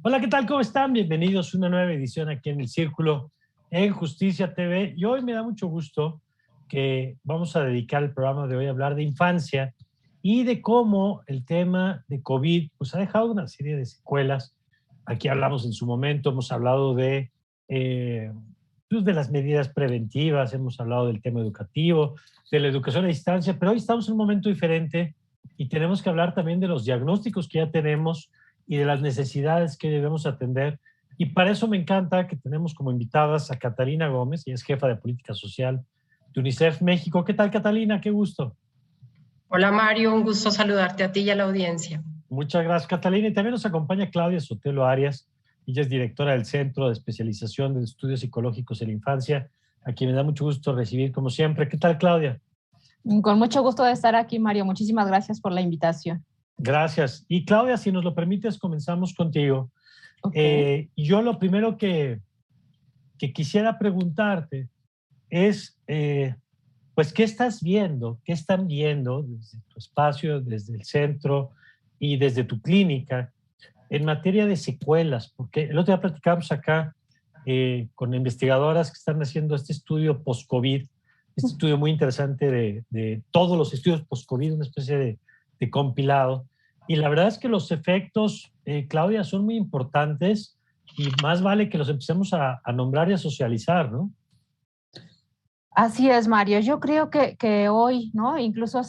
Hola, ¿qué tal? ¿Cómo están? Bienvenidos a una nueva edición aquí en El Círculo en Justicia TV. Y hoy me da mucho gusto que vamos a dedicar el programa de hoy a hablar de infancia y de cómo el tema de COVID pues, ha dejado una serie de secuelas. Aquí hablamos en su momento, hemos hablado eh, pues, de las medidas preventivas, hemos hablado del tema educativo, de la educación a distancia, pero hoy estamos en un momento diferente y tenemos que hablar también de los diagnósticos que ya tenemos y de las necesidades que debemos atender. Y para eso me encanta que tenemos como invitadas a Catalina Gómez, ella es jefa de política social de UNICEF México. ¿Qué tal, Catalina? Qué gusto. Hola Mario, un gusto saludarte a ti y a la audiencia. Muchas gracias, Catalina. Y también nos acompaña Claudia Sotelo Arias, ella es directora del Centro de Especialización de Estudios Psicológicos en la Infancia, a quien me da mucho gusto recibir como siempre. ¿Qué tal, Claudia? Con mucho gusto de estar aquí, Mario. Muchísimas gracias por la invitación. Gracias. Y Claudia, si nos lo permites, comenzamos contigo. Okay. Yo lo primero que quisiera preguntarte es, pues, ¿qué estás viendo? ¿Qué están viendo desde tu espacio, desde el centro y desde tu clínica en materia de secuelas? Porque el otro día platicamos acá con investigadoras que están haciendo este estudio post-COVID, este estudio muy interesante de todos los estudios post-COVID, una especie de compilado. Y la verdad es que los efectos, Claudia, son muy importantes y más vale que los empecemos a nombrar y a socializar, ¿no? Así es, Mario. Yo creo que hoy, ¿no? Incluso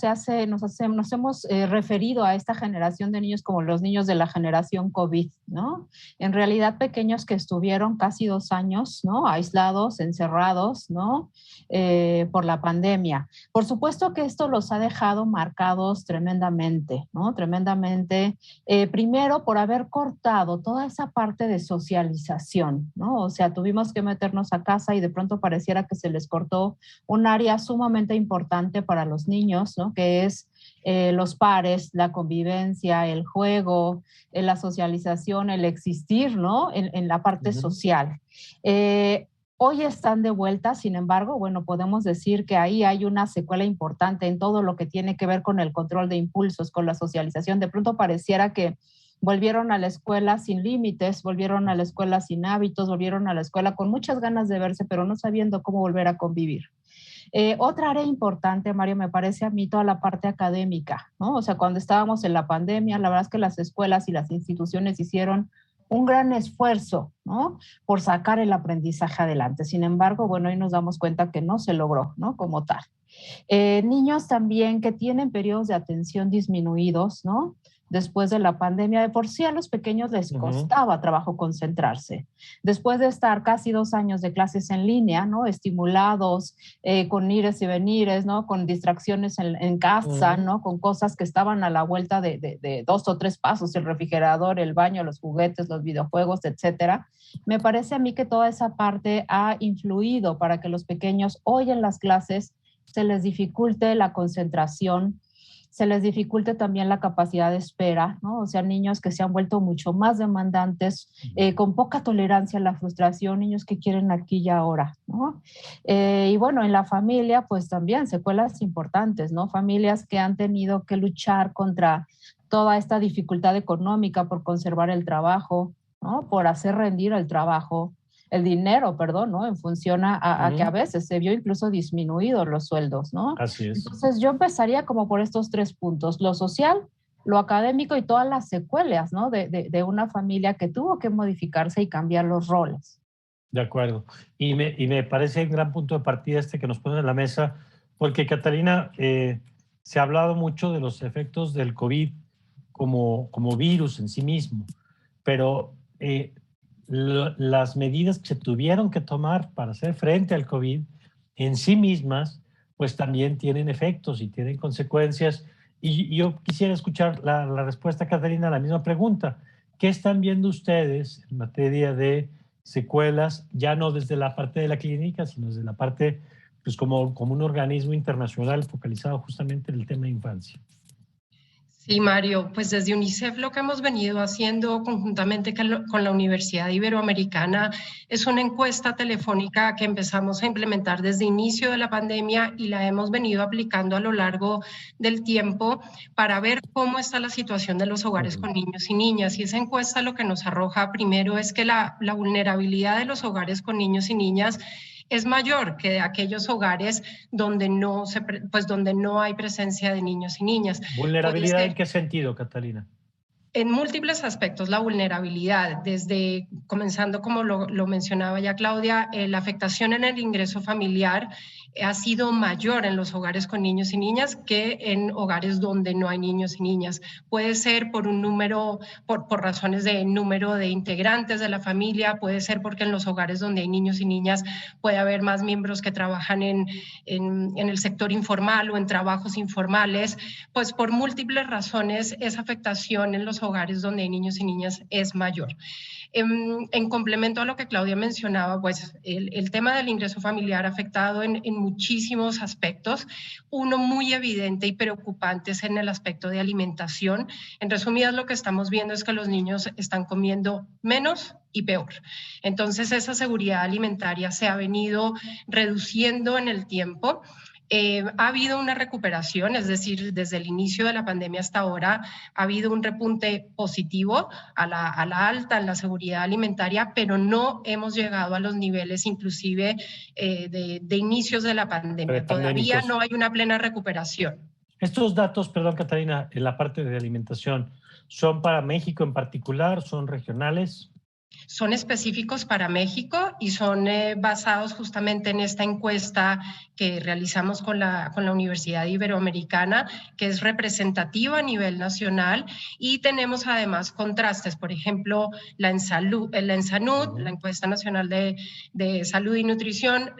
nos hemos referido a esta generación de niños como los niños de la generación COVID, ¿no? En realidad, pequeños que estuvieron casi 2 años, ¿no? Aislados, encerrados, ¿no? Por la pandemia. Por supuesto que esto los ha dejado marcados tremendamente, ¿no? Tremendamente. Primero, por haber cortado toda esa parte de socialización, ¿no? O sea, tuvimos que meternos a casa y de pronto pareciera que se les cortó un área sumamente importante para los niños, ¿no? Que es los pares, la convivencia, el juego, la socialización, el existir, ¿no? En la parte social. Hoy están de vuelta, sin embargo, bueno, podemos decir que ahí hay una secuela importante en todo lo que tiene que ver con el control de impulsos, con la socialización. De pronto pareciera que volvieron a la escuela sin límites, volvieron a la escuela sin hábitos, volvieron a la escuela con muchas ganas de verse, pero no sabiendo cómo volver a convivir. Otra área importante, Mario, me parece a mí toda la parte académica, ¿no? O sea, cuando estábamos en la pandemia, la verdad es que las escuelas y las instituciones hicieron un gran esfuerzo, ¿no? Por sacar el aprendizaje adelante. Sin embargo, bueno, hoy nos damos cuenta que no se logró, ¿no? Como tal. Niños también que tienen periodos de atención disminuidos, ¿no? Después de la pandemia, de por sí a los pequeños les costaba trabajo concentrarse. Después de estar casi 2 años de clases en línea, ¿no? Estimulados, con ires y venires, ¿no? Con distracciones en casa, ¿no? Con cosas que estaban a la vuelta de 2 o 3 pasos, el refrigerador, el baño, los juguetes, los videojuegos, etcétera. Me parece a mí que toda esa parte ha influido para que los pequeños hoy en las clases se les dificulte la concentración, se les dificulte también la capacidad de espera, ¿no? O sea, niños que se han vuelto mucho más demandantes, con poca tolerancia a la frustración, niños que quieren aquí y ahora, ¿no? Y bueno, en la familia, pues también secuelas importantes, ¿no? Familias que han tenido que luchar contra toda esta dificultad económica por conservar el trabajo, ¿no? Por hacer rendir el trabajo, el dinero, perdón, ¿no? En función a que a veces se vio incluso disminuidos los sueldos, ¿no? Así es. Entonces yo empezaría como por estos 3 puntos, lo social, lo académico y todas las secuelas, ¿no? De una familia que tuvo que modificarse y cambiar los roles. De acuerdo. Y me parece un gran punto de partida este que nos ponen en la mesa, porque Catalina, se ha hablado mucho de los efectos del COVID como virus en sí mismo, pero las medidas que se tuvieron que tomar para hacer frente al COVID en sí mismas, pues también tienen efectos y tienen consecuencias. Y yo quisiera escuchar la respuesta, Catalina, a la misma pregunta. ¿Qué están viendo ustedes en materia de secuelas, ya no desde la parte de la clínica, sino desde la parte, pues como un organismo internacional focalizado justamente en el tema de infancia? Sí, Mario, pues desde UNICEF lo que hemos venido haciendo conjuntamente con la Universidad Iberoamericana es una encuesta telefónica que empezamos a implementar desde inicio de la pandemia y la hemos venido aplicando a lo largo del tiempo para ver cómo está la situación de los hogares con niños y niñas. Y esa encuesta lo que nos arroja primero es que la vulnerabilidad de los hogares con niños y niñas es mayor que de aquellos hogares donde donde no hay presencia de niños y niñas. ¿Vulnerabilidad en qué sentido, Catalina? En múltiples aspectos la vulnerabilidad, desde comenzando como lo mencionaba ya Claudia, la afectación en el ingreso familiar ha sido mayor en los hogares con niños y niñas que en hogares donde no hay niños y niñas. Puede ser por un número, por razones de número de integrantes de la familia, puede ser porque en los hogares donde hay niños y niñas puede haber más miembros que trabajan en el sector informal o en trabajos informales, pues por múltiples razones esa afectación en los hogares donde hay niños y niñas es mayor. En complemento a lo que Claudia mencionaba, pues el tema del ingreso familiar ha afectado en muchísimos aspectos. Uno muy evidente y preocupante es en el aspecto de alimentación. En resumidas, lo que estamos viendo es que los niños están comiendo menos y peor. Entonces, esa seguridad alimentaria se ha venido reduciendo en el tiempo. Ha habido una recuperación, es decir, desde el inicio de la pandemia hasta ahora ha habido un repunte positivo a la alta en la seguridad alimentaria, pero no hemos llegado a los niveles inclusive de inicios de la pandemia. Todavía no hay una plena recuperación. Estos datos, perdón Catalina, en la parte de alimentación, ¿son para México en particular? ¿Son regionales? Son específicos para México y son basados justamente en esta encuesta que realizamos con la Universidad Iberoamericana, que es representativa a nivel nacional, y tenemos además contrastes, por ejemplo, la ENSANUD, la Encuesta Nacional de Salud y Nutrición,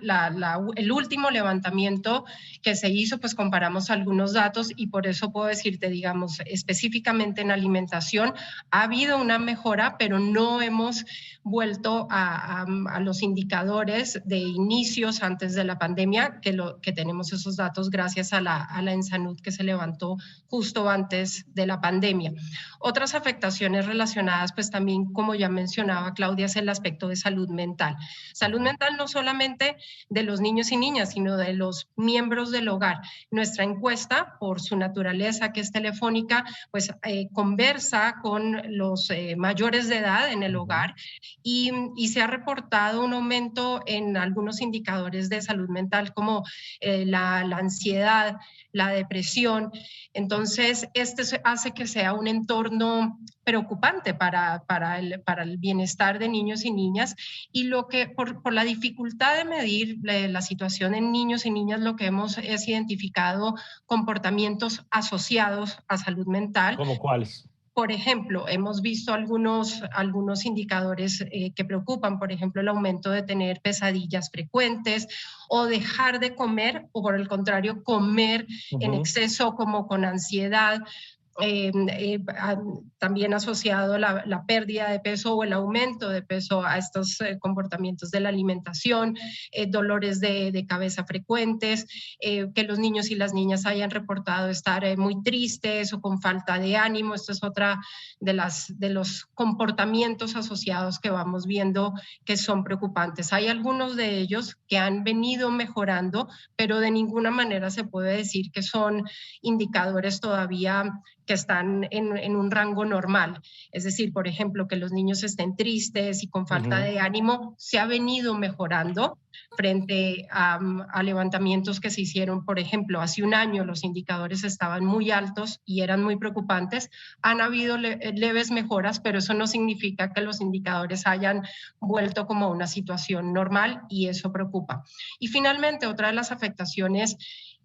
el último levantamiento que se hizo, pues comparamos algunos datos y por eso puedo decirte, digamos, específicamente en alimentación, ha habido una mejora, pero no hemos vuelto a los indicadores de inicios antes de la pandemia, que tenemos esos datos gracias a la ENSANUD que se levantó justo antes de la pandemia. Otras afectaciones relacionadas, pues también, como ya mencionaba Claudia, es el aspecto de salud mental. Salud mental no solamente de los niños y niñas, sino de los miembros del hogar. Nuestra encuesta, por su naturaleza que es telefónica, pues conversa con los mayores de edad en el hogar y se ha reportado un aumento en algunos indicadores de salud mental como la ansiedad, la depresión. Entonces, hace que sea un entorno preocupante para el bienestar de niños y niñas, y lo que por la dificultad de medir la situación en niños y niñas, lo que hemos es identificado comportamientos asociados a salud mental. ¿Cómo cuáles? Por ejemplo, hemos visto algunos indicadores que preocupan, por ejemplo, el aumento de tener pesadillas frecuentes o dejar de comer, o por el contrario, comer en exceso como con ansiedad. También asociado la pérdida de peso o el aumento de peso a estos comportamientos de la alimentación, dolores de cabeza frecuentes, que los niños y las niñas hayan reportado estar muy tristes o con falta de ánimo. Esto es otra de los comportamientos asociados que vamos viendo que son preocupantes. Hay algunos de ellos que han venido mejorando, pero de ninguna manera se puede decir que son indicadores todavía que están en un rango normal. Es decir, por ejemplo, que los niños estén tristes y con falta de ánimo, se ha venido mejorando frente a levantamientos que se hicieron, por ejemplo, hace un año los indicadores estaban muy altos y eran muy preocupantes. Han habido leves mejoras, pero eso no significa que los indicadores hayan vuelto como una situación normal, y eso preocupa. Y finalmente, otra de las afectaciones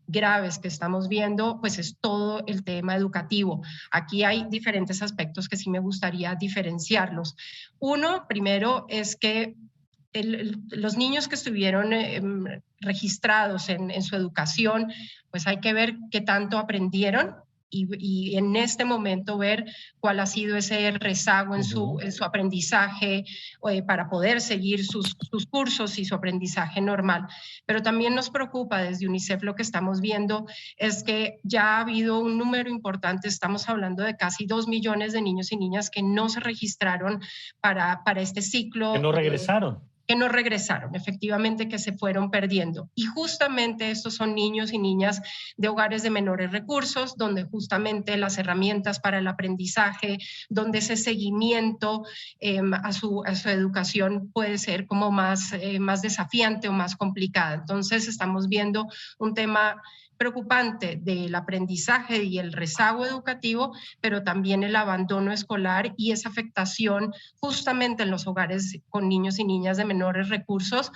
graves que estamos viendo, pues es todo el tema educativo. Aquí hay diferentes aspectos que sí me gustaría diferenciarlos. Uno, primero, es que los niños que estuvieron registrados en su educación, pues hay que ver qué tanto aprendieron y en este momento ver cuál ha sido ese rezago en su aprendizaje para poder seguir sus cursos y su aprendizaje normal. Pero también nos preocupa desde UNICEF lo que estamos viendo es que ya ha habido un número importante, estamos hablando de casi 2 millones de niños y niñas que no se registraron para este ciclo. Que no regresaron. Que no regresaron, efectivamente, que se fueron perdiendo. Y justamente estos son niños y niñas de hogares de menores recursos, donde justamente las herramientas para el aprendizaje, donde ese seguimiento a su educación puede ser como más desafiante o más complicada. Entonces estamos viendo un tema preocupante del aprendizaje y el rezago educativo, pero también el abandono escolar y esa afectación justamente en los hogares con niños y niñas de menores recursos,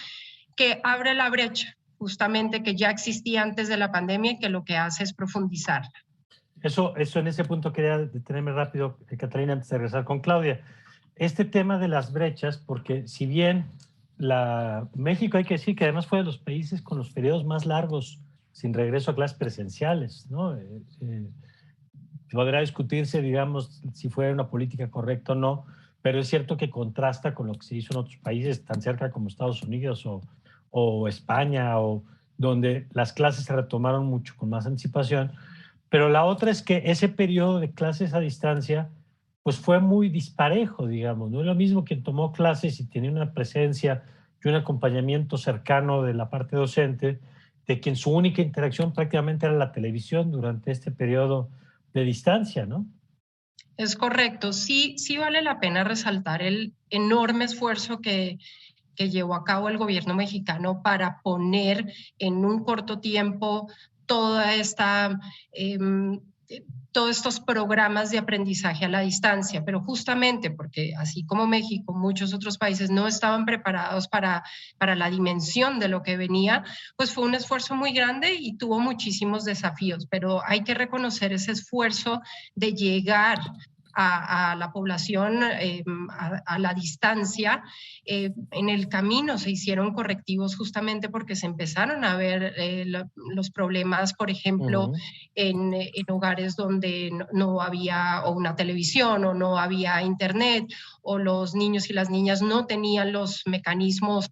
que abre la brecha justamente que ya existía antes de la pandemia y que lo que hace es profundizarla. Eso en ese punto quería detenerme rápido, Catalina, antes de regresar con Claudia. Este tema de las brechas, porque si bien México, hay que decir que además fue de los países con los periodos más largos sin regreso a clases presenciales, ¿no? Podrá discutirse, digamos, si fue una política correcta o no, pero es cierto que contrasta con lo que se hizo en otros países tan cerca como Estados Unidos o España, o donde las clases se retomaron mucho con más anticipación. Pero la otra es que ese periodo de clases a distancia pues fue muy disparejo, digamos. No es lo mismo quien tomó clases y tenía una presencia y un acompañamiento cercano de la parte docente, de quien su única interacción prácticamente era la televisión durante este periodo de distancia, ¿no? Es correcto. Sí vale la pena resaltar el enorme esfuerzo que llevó a cabo el gobierno mexicano para poner en un corto tiempo todos estos programas de aprendizaje a la distancia, pero justamente porque así como México, muchos otros países no estaban preparados para la dimensión de lo que venía, pues fue un esfuerzo muy grande y tuvo muchísimos desafíos, pero hay que reconocer ese esfuerzo de llegar a la población a la distancia. En el camino se hicieron correctivos justamente porque se empezaron a ver los problemas, por ejemplo, en hogares donde no había o una televisión o no había internet, o los niños y las niñas no tenían los mecanismos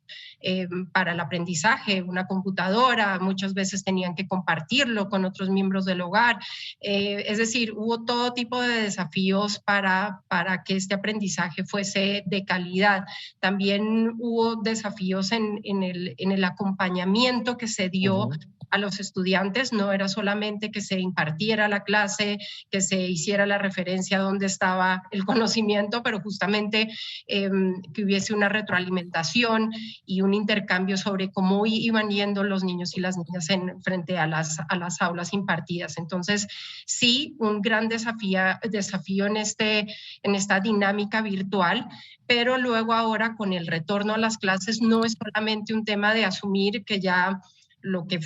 para el aprendizaje, una computadora, muchas veces tenían que compartirlo con otros miembros del hogar. Es decir, hubo todo tipo de desafíos para que este aprendizaje fuese de calidad. También hubo desafíos en el acompañamiento que se dio a los estudiantes. No era solamente que se impartiera la clase, que se hiciera la referencia a dónde estaba el conocimiento, pero justamente que hubiese una retroalimentación y un intercambio sobre cómo iban yendo los niños y las niñas frente a las aulas impartidas. Entonces, sí, un gran desafío en esta dinámica virtual, pero luego ahora con el retorno a las clases no es solamente un tema de asumir que ya lo que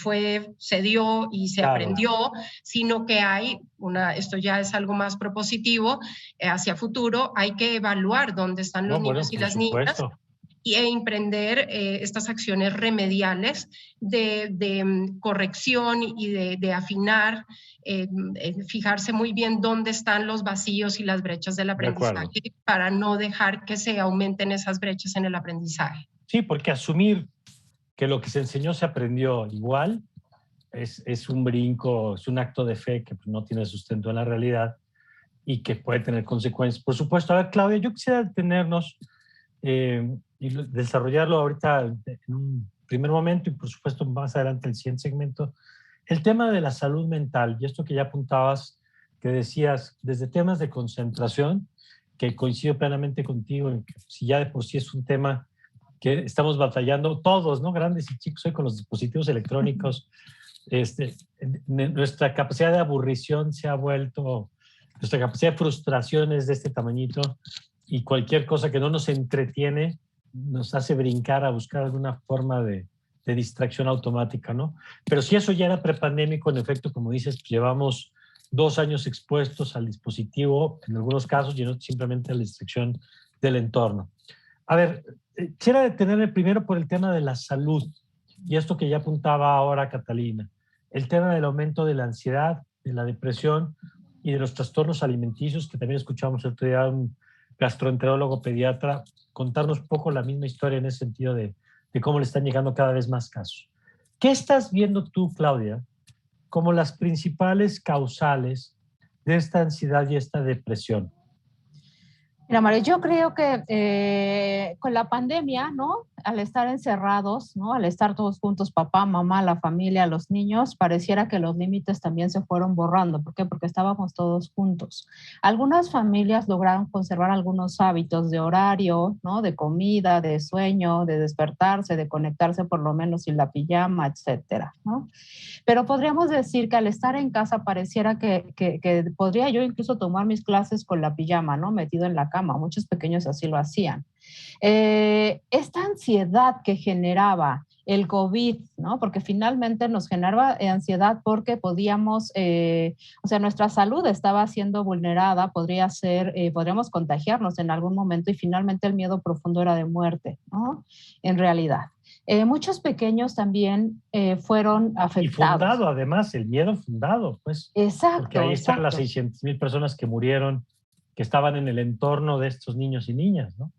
se dio y se aprendió, sino que esto ya es algo más propositivo hacia futuro, hay que evaluar dónde están los niños y las niñas y emprender estas acciones remediales de corrección y de afinar, fijarse muy bien dónde están los vacíos y las brechas del aprendizaje para no dejar que se aumenten esas brechas en el aprendizaje. Sí, porque asumir que lo que se enseñó se aprendió igual es un brinco, es un acto de fe que no tiene sustento en la realidad y que puede tener consecuencias. Por supuesto, a ver, Claudia, yo quisiera detenernos y desarrollarlo ahorita en un primer momento y por supuesto más adelante en el siguiente segmento, el tema de la salud mental y esto que ya apuntabas, que decías, desde temas de concentración, que coincido plenamente contigo en que si ya de por sí es un tema que estamos batallando todos, ¿no? Grandes y chicos, hoy con los dispositivos electrónicos, nuestra capacidad de aburrición se ha vuelto, nuestra capacidad de frustraciones de este tamañito y cualquier cosa que no nos entretiene nos hace brincar a buscar alguna forma de distracción automática, ¿no? Pero si eso ya era prepandémico, en efecto, como dices, pues llevamos 2 años expuestos al dispositivo, en algunos casos, y no simplemente a la distracción del entorno. A ver, quisiera detenerme primero por el tema de la salud y esto que ya apuntaba ahora Catalina, el tema del aumento de la ansiedad, de la depresión, y de los trastornos alimenticios, que también escuchamos el otro día a un gastroenterólogo pediatra contarnos un poco la misma historia en ese sentido de cómo le están llegando cada vez más casos. ¿Qué estás viendo tú, Claudia, como las principales causales de esta ansiedad y esta depresión? Mira, María, yo creo que con la pandemia, ¿no? Al estar encerrados, ¿no? Al estar todos juntos, papá, mamá, la familia, los niños, pareciera que los límites también se fueron borrando. ¿Por qué? Porque estábamos todos juntos. Algunas familias lograron conservar algunos hábitos de horario, ¿no? De comida, de sueño, de despertarse, de conectarse por lo menos sin la pijama, etcétera, ¿no? Pero podríamos decir que al estar en casa pareciera que podría yo incluso tomar mis clases con la pijama, ¿no? Metido en la cama. Muchos pequeños así lo hacían. Esta ansiedad que generaba el COVID, ¿no? Porque finalmente nos generaba ansiedad porque podíamos, o sea, nuestra salud estaba siendo vulnerada, podríamos contagiarnos en algún momento y finalmente el miedo profundo era de muerte, ¿no? En realidad. Muchos pequeños también fueron afectados. Y fundado, además, el miedo fundado, pues. Exacto. Porque ahí están las exacto. 600,000 personas que murieron, que estaban en el entorno de estos niños y niñas, ¿no?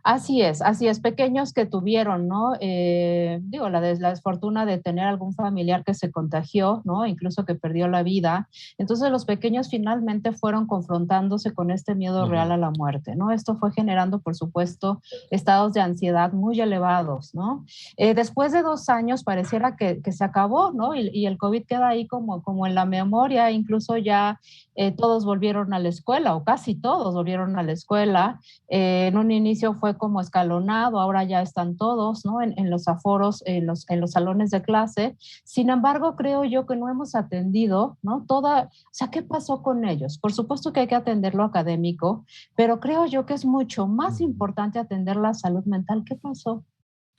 Así es, pequeños que tuvieron, ¿no? La desfortuna de tener algún familiar que se contagió, ¿no? Incluso que perdió la vida. Entonces los pequeños finalmente fueron confrontándose con este miedo real a la muerte, ¿no? Esto fue generando, por supuesto, estados de ansiedad muy elevados, ¿no? Después de 2 años pareciera que se acabó, ¿no? Y el COVID queda ahí como en la memoria, incluso ya todos volvieron a la escuela, o casi todos volvieron a la escuela. En un inicio fue como escalonado, ahora ya están todos, ¿no? En los aforos, en los salones de clase. Sin embargo, creo yo que no hemos atendido, ¿no? O sea, ¿qué pasó con ellos? Por supuesto que hay que atender lo académico, pero creo yo que es mucho más importante atender la salud mental. ¿Qué pasó?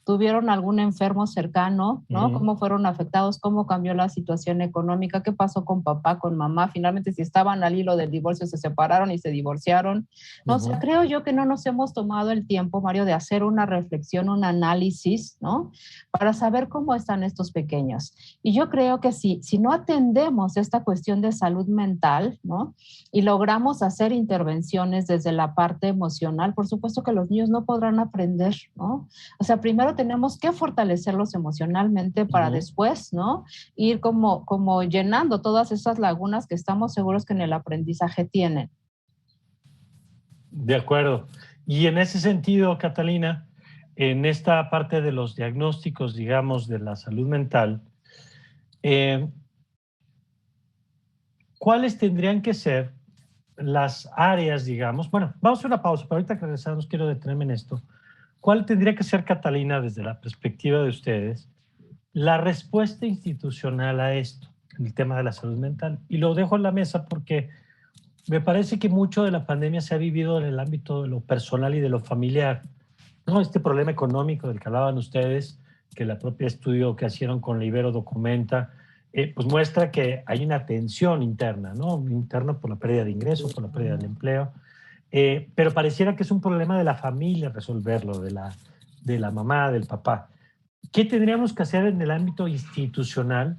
¿Tuvieron algún enfermo cercano, no? ¿Cómo fueron afectados? ¿Cómo cambió la situación económica? ¿Qué pasó con papá, con mamá? Finalmente, si estaban al hilo del divorcio, se separaron y se divorciaron. No, o sea, creo yo que no nos hemos tomado el tiempo, Mario, de hacer una reflexión, un análisis, ¿no? Para saber cómo están estos pequeños. Y yo creo que si no atendemos esta cuestión de salud mental, ¿no? Y logramos hacer intervenciones desde la parte emocional, por supuesto que los niños no podrán aprender, ¿no? O sea, primero tenemos que fortalecerlos emocionalmente para después, ¿no? Ir como llenando todas esas lagunas que estamos seguros que en el aprendizaje tienen. De acuerdo. Y en ese sentido, Catalina, en esta parte de los diagnósticos, digamos, de la salud mental, ¿cuáles tendrían que ser las áreas, digamos? Bueno, vamos a hacer una pausa, pero ahorita que regresamos quiero detenerme en esto. ¿Cuál tendría que ser, Catalina, desde la perspectiva de ustedes, la respuesta institucional a esto, el tema de la salud mental? Y lo dejo en la mesa porque me parece que mucho de la pandemia se ha vivido en el ámbito de lo personal y de lo familiar, ¿no? Este problema económico del que hablaban ustedes, que el propio estudio que hicieron con la Ibero documenta, pues muestra que hay una tensión interna, ¿no? Interna por la pérdida de ingresos, por la pérdida del empleo. Pero pareciera que es un problema de la familia resolverlo, de la mamá, del papá. ¿Qué tendríamos que hacer en el ámbito institucional,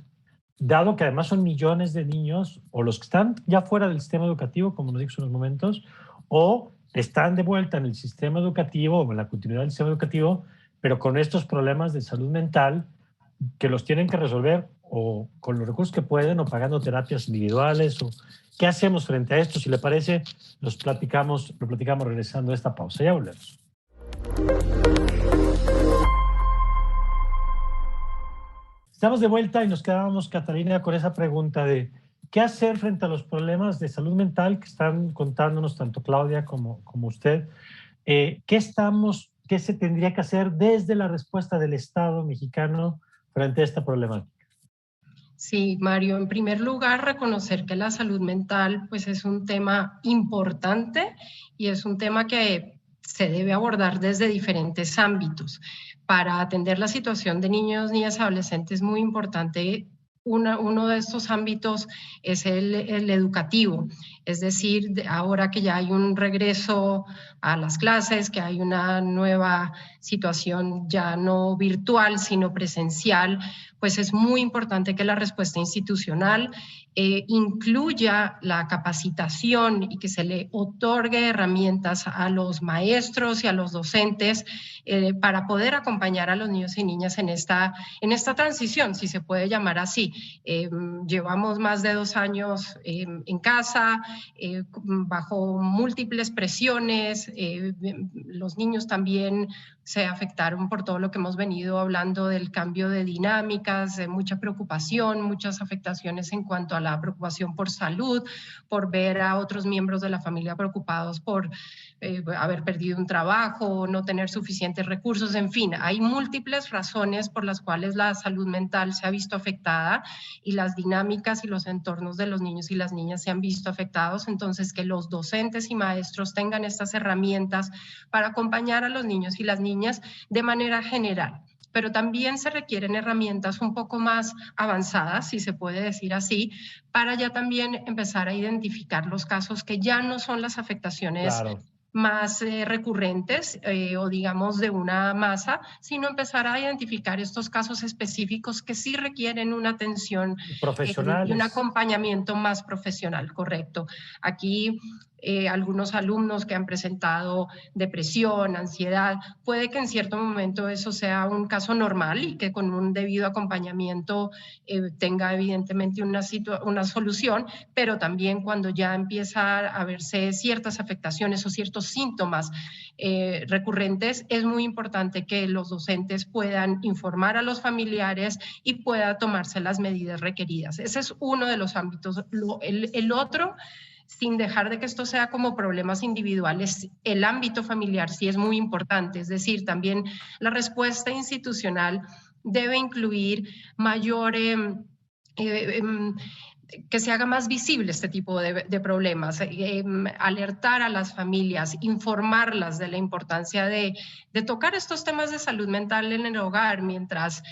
dado que además son millones de niños, o los que están ya fuera del sistema educativo, como nos dijo en unos momentos, o están de vuelta en el sistema educativo o en la continuidad del sistema educativo, pero con estos problemas de salud mental que los tienen que resolver o con los recursos que pueden o pagando terapias individuales? O ¿qué hacemos frente a esto? Si le parece, lo platicamos regresando a esta pausa. Ya volvemos. Estamos de vuelta y nos quedábamos, Catalina, con esa pregunta de qué hacer frente a los problemas de salud mental que están contándonos tanto Claudia como usted. ¿Qué se tendría que hacer desde la respuesta del Estado mexicano frente a esta problemática? Sí, Mario, en primer lugar, reconocer que la salud mental pues, es un tema importante y es un tema que se debe abordar desde diferentes ámbitos. Para atender la situación de niños, niñas y adolescentes es muy importante. Uno de estos ámbitos es el educativo. Es decir, ahora que ya hay un regreso a las clases, que hay una nueva situación ya no virtual, sino presencial, pues es muy importante que la respuesta institucional incluya la capacitación y que se le otorgue herramientas a los maestros y a los docentes para poder acompañar a los niños y niñas en esta transición, si se puede llamar así. Llevamos más de 2 años en casa, bajo múltiples presiones, los niños también se afectaron por todo lo que hemos venido hablando del cambio de dinámicas, de mucha preocupación, muchas afectaciones en cuanto a la preocupación por salud, por ver a otros miembros de la familia preocupados por haber perdido un trabajo, no tener suficientes recursos, en fin, hay múltiples razones por las cuales la salud mental se ha visto afectada y las dinámicas y los entornos de los niños y las niñas se han visto afectados. Entonces, que los docentes y maestros tengan estas herramientas para acompañar a los niños y las niñas de manera general. Pero también se requieren herramientas un poco más avanzadas, si se puede decir así, para ya también empezar a identificar los casos que ya no son las afectaciones más recurrentes o digamos de una masa, sino empezar a identificar estos casos específicos que sí requieren una atención y un acompañamiento más profesional, correcto. Aquí algunos alumnos que han presentado depresión, ansiedad, puede que en cierto momento eso sea un caso normal y que con un debido acompañamiento tenga evidentemente una solución, pero también cuando ya empieza a verse ciertas afectaciones o ciertos síntomas recurrentes, es muy importante que los docentes puedan informar a los familiares y pueda tomarse las medidas requeridas. Ese es uno de los ámbitos. El otro, sin dejar de que esto sea como problemas individuales, el ámbito familiar sí es muy importante, es decir, también la respuesta institucional debe incluir mayor que se haga más visible este tipo de problemas, alertar a las familias, informarlas de la importancia de tocar estos temas de salud mental en el hogar mientras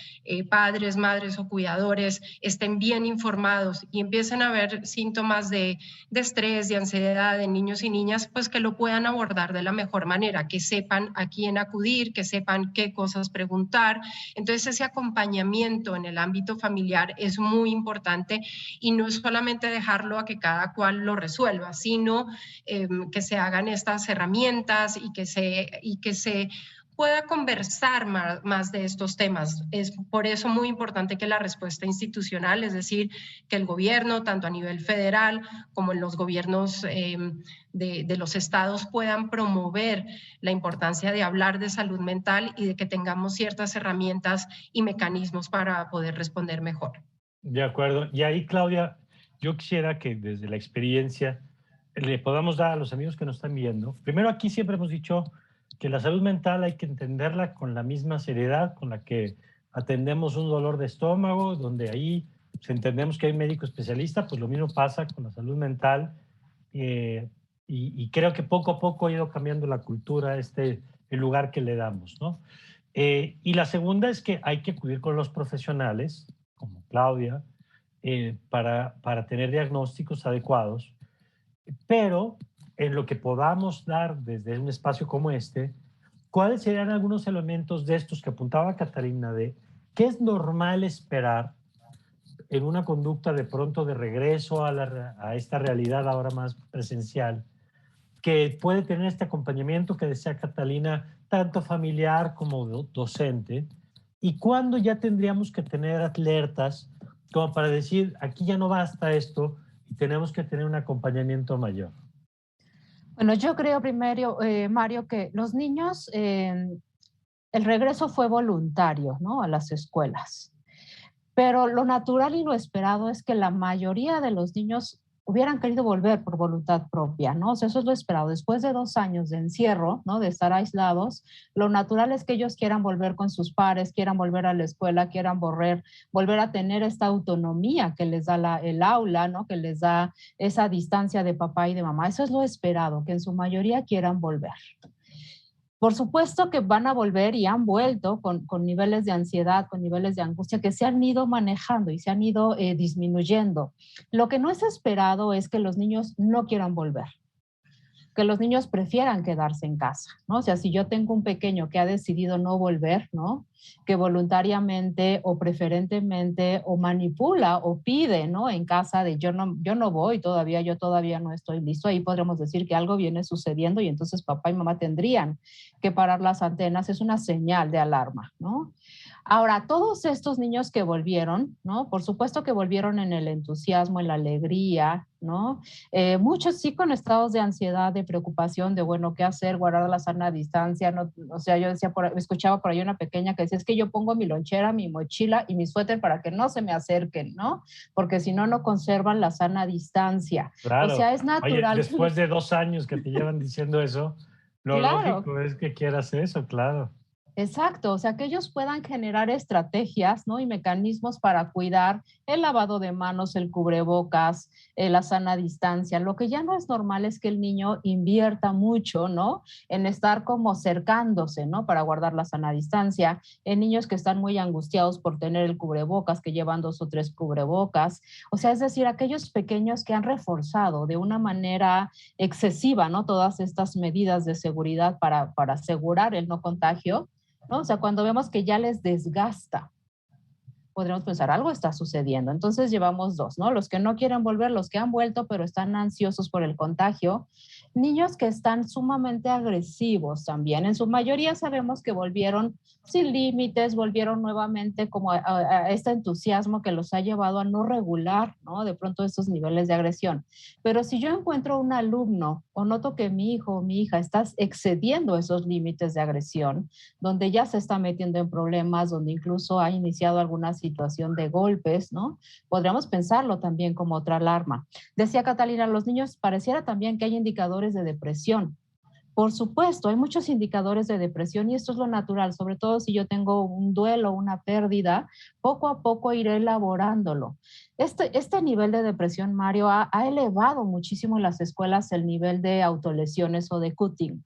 padres, madres o cuidadores estén bien informados y empiecen a ver síntomas de estrés, de ansiedad en niños y niñas, pues que lo puedan abordar de la mejor manera, que sepan a quién acudir, que sepan qué cosas preguntar. Entonces ese acompañamiento en el ámbito familiar es muy importante y no solamente dejarlo a que cada cual lo resuelva, sino que se hagan estas herramientas y que se pueda conversar más de estos temas. Es por eso muy importante que la respuesta institucional, es decir, que el gobierno, tanto a nivel federal como en los gobiernos de los estados, puedan promover la importancia de hablar de salud mental y de que tengamos ciertas herramientas y mecanismos para poder responder mejor. De acuerdo. Y ahí, Claudia, yo quisiera que desde la experiencia le podamos dar a los amigos que nos están viendo. Primero, aquí siempre hemos dicho que la salud mental hay que entenderla con la misma seriedad con la que atendemos un dolor de estómago, donde ahí pues, entendemos que hay un médico especialista, pues lo mismo pasa con la salud mental. Y creo que poco a poco ha ido cambiando la cultura, el lugar que le damos, ¿no? Y la segunda es que hay que acudir con los profesionales, como Claudia, para tener diagnósticos adecuados, pero en lo que podamos dar desde un espacio como este, ¿cuáles serían algunos elementos de estos que apuntaba Catalina de qué es normal esperar en una conducta de pronto de regreso a esta realidad ahora más presencial, que puede tener este acompañamiento que decía Catalina, tanto familiar como docente, y cuándo ya tendríamos que tener alertas como para decir, aquí ya no basta esto y tenemos que tener un acompañamiento mayor? Bueno, yo creo primero, Mario, que los niños, el regreso fue voluntario, ¿no? A las escuelas. Pero lo natural y lo esperado es que la mayoría de los niños hubieran querido volver por voluntad propia, ¿no? O sea, eso es lo esperado. Después de 2 años de encierro, ¿no? De estar aislados, lo natural es que ellos quieran volver con sus pares, quieran volver a la escuela, quieran volver a tener esta autonomía que les da el aula, ¿no? Que les da esa distancia de papá y de mamá. Eso es lo esperado, que en su mayoría quieran volver. Por supuesto que van a volver y han vuelto con niveles de ansiedad, con niveles de angustia que se han ido manejando y se han ido disminuyendo. Lo que no es esperado es que los niños no quieran volver, que los niños prefieran quedarse en casa, ¿no? O sea, si yo tengo un pequeño que ha decidido no volver, ¿no? Que voluntariamente o preferentemente o manipula o pide, ¿no? En casa de yo no voy todavía, yo todavía no estoy listo, ahí podremos decir que algo viene sucediendo y entonces papá y mamá tendrían que parar las antenas, es una señal de alarma, ¿no? Ahora, todos estos niños que volvieron, ¿no? Por supuesto que volvieron en el entusiasmo, en la alegría, ¿no? Muchos sí con estados de ansiedad, de preocupación, de bueno, ¿qué hacer? Guardar la sana distancia, ¿no? O sea, yo decía, escuchaba por ahí una pequeña que decía, es que yo pongo mi lonchera, mi mochila y mi suéter para que no se me acerquen, ¿no? Porque si no, no conservan la sana distancia. O Claro. sea, es Oye, natural. después de 2 años que te llevan diciendo eso, lo Claro, lógico es que quieras eso, claro. exacto, o sea, que ellos puedan generar estrategias, ¿no? Y mecanismos para cuidar el lavado de manos, el cubrebocas, la sana distancia. Lo que ya no es normal es que el niño invierta mucho, ¿no? En estar como cercándose, ¿no? Para guardar la sana distancia. En niños que están muy angustiados por tener el cubrebocas, que llevan 2 o 3 cubrebocas. O sea, es decir, aquellos pequeños que han reforzado de una manera excesiva, ¿no? Todas estas medidas de seguridad para asegurar el no contagio, ¿no? O sea, cuando vemos que ya les desgasta, podríamos pensar, algo está sucediendo. Entonces llevamos dos, ¿no? Los que no quieren volver, los que han vuelto, pero están ansiosos por el contagio. Niños que están sumamente agresivos también. En su mayoría sabemos que volvieron sin límites, volvieron nuevamente como a este entusiasmo que los ha llevado a no regular, ¿no? De pronto estos niveles de agresión. Pero si yo encuentro un alumno o noto que mi hijo o mi hija está excediendo esos límites de agresión, donde ya se está metiendo en problemas, donde incluso ha iniciado alguna situación de golpes, ¿no? Podríamos pensarlo también como otra alarma. Decía Catalina, los niños pareciera también que hay indicadores de depresión. Por supuesto, hay muchos indicadores de depresión y esto es lo natural, sobre todo si yo tengo un duelo, una pérdida, poco a poco iré elaborándolo. Este nivel de depresión, Mario, ha elevado muchísimo en las escuelas el nivel de autolesiones o de cutting,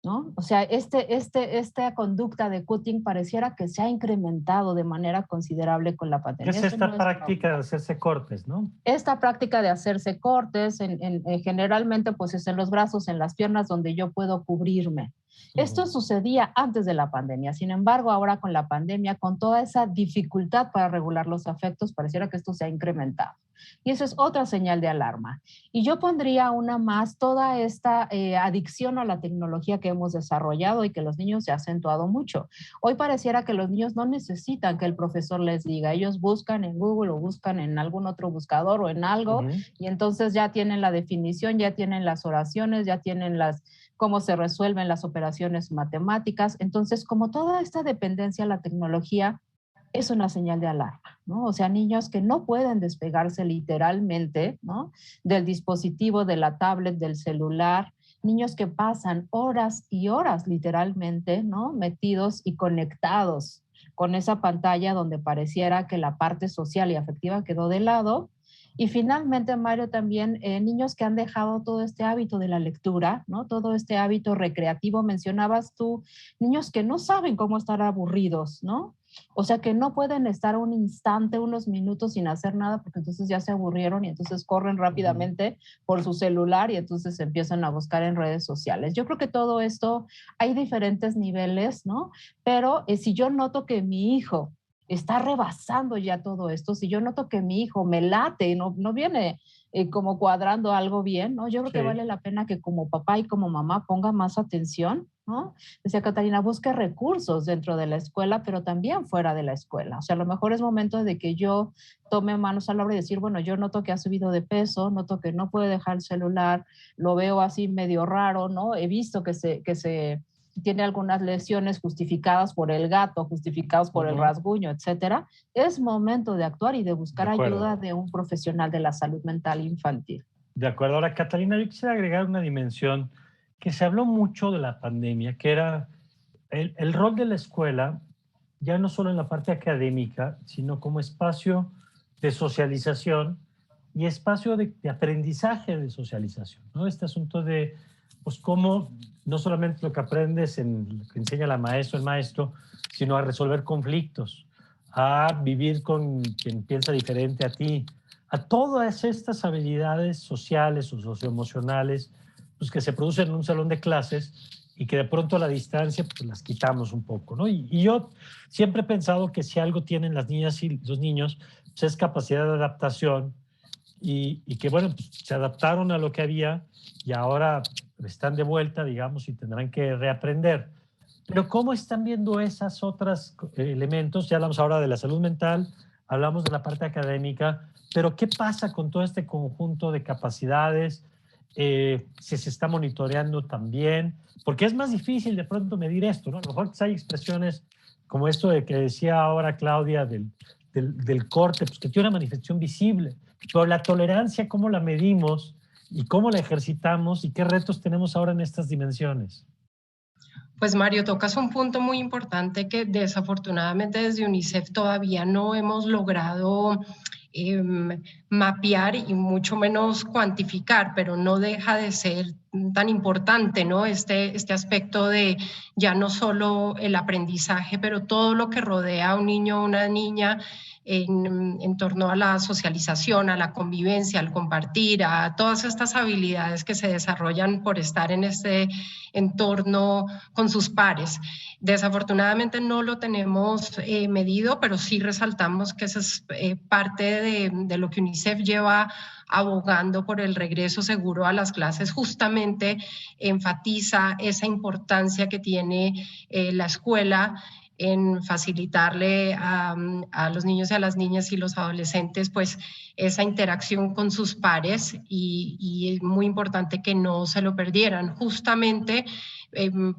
¿no? O sea, esta conducta de cutting pareciera que se ha incrementado de manera considerable con la ¿Qué pandemia. es Esto esta no es práctica de normal. hacerse cortes, no? Esta práctica de hacerse cortes, generalmente pues es en los brazos, en las piernas, donde yo puedo cubrirme. Esto Ujú. sucedía antes de la pandemia. Sin embargo, ahora con la pandemia, con toda esa dificultad para regular los afectos, pareciera que esto se ha incrementado. Y eso es otra señal de alarma. Y yo pondría una más, toda esta adicción a la tecnología que hemos desarrollado y que los niños se ha acentuado mucho. Hoy pareciera que los niños no necesitan que el profesor les diga, ellos buscan en Google o buscan en algún otro buscador o en algo Ujú. y entonces ya tienen la definición, ya tienen las oraciones, ya tienen cómo se resuelven las operaciones matemáticas. Entonces, como toda esta dependencia a la tecnología es una señal de alarma, ¿no? O sea, niños que no pueden despegarse literalmente, ¿no? Del dispositivo, de la tablet, del celular, niños que pasan horas y horas literalmente, ¿no? Metidos y conectados con esa pantalla donde pareciera que la parte social y afectiva quedó de lado. Y finalmente, Mario, también niños que han dejado todo este hábito de la lectura, ¿no? Todo este hábito recreativo, mencionabas tú, niños que no saben cómo estar aburridos, ¿no? O sea, que no pueden estar un instante, unos minutos sin hacer nada, porque entonces ya se aburrieron y entonces corren Ujú. rápidamente por su celular y entonces empiezan a buscar en redes sociales. Yo creo que todo esto hay diferentes niveles, ¿no? Pero si yo noto que mi hijo está rebasando ya todo esto, si yo noto que mi hijo me late, no viene como cuadrando algo bien, ¿no? Yo creo que Sí. vale la pena que como papá y como mamá ponga más atención, ¿no? Decía Catalina, busque recursos dentro de la escuela, pero también fuera de la escuela. O sea, a lo mejor es momento de que yo tome manos a la obra y decir, bueno, yo noto que ha subido de peso, noto que no puede dejar el celular, lo veo así medio raro, ¿no? He visto que se tiene algunas lesiones justificadas por el gato, justificadas por el Ujú. rasguño, etcétera. Es momento de actuar y de De buscar acuerdo. ayuda de un profesional de la salud mental infantil. De acuerdo. Ahora, Catalina, yo quisiera agregar una dimensión que se habló mucho de la pandemia, que era el rol de la escuela, ya no solo en la parte académica, sino como espacio de socialización y espacio de aprendizaje de socialización, ¿no? Este asunto pues cómo no solamente lo que aprendes en lo que enseña la maestra o el maestro, sino a resolver conflictos, a vivir con quien piensa diferente a ti, a todas estas habilidades sociales o socioemocionales pues, que se producen en un salón de clases y que de pronto a la distancia pues, las quitamos un poco, ¿no? Y yo siempre he pensado que si algo tienen las niñas y los niños, pues es capacidad de adaptación y que, bueno, pues, se adaptaron a lo que había y ahora están de vuelta, digamos, y tendrán que reaprender. Pero ¿cómo están viendo esos otros elementos? Ya hablamos ahora de la salud mental, hablamos de la parte académica, pero ¿qué pasa con todo este conjunto de capacidades? Si se está monitoreando también, porque es más difícil de pronto medir esto, ¿no? A lo mejor hay expresiones como esto de que decía ahora Claudia del corte, pues que tiene una manifestación visible, pero la tolerancia, ¿cómo la medimos y cómo la ejercitamos y qué retos tenemos ahora en estas dimensiones? Pues Mario, tocas un punto muy importante que desafortunadamente desde UNICEF todavía no hemos logrado mapear y mucho menos cuantificar, pero no deja de ser tan importante, ¿no? Este aspecto de ya no solo el aprendizaje, pero todo lo que rodea a un niño o una niña en torno a la socialización, a la convivencia, al compartir, a todas estas habilidades que se desarrollan por estar en este entorno con sus pares. Desafortunadamente no lo tenemos medido, pero sí resaltamos que esa es parte de lo que UNICEF lleva abogando por el regreso seguro a las clases, justamente enfatiza esa importancia que tiene la escuela en facilitarle a los niños y a las niñas y los adolescentes pues esa interacción con sus pares y es muy importante que no se lo perdieran. Justamente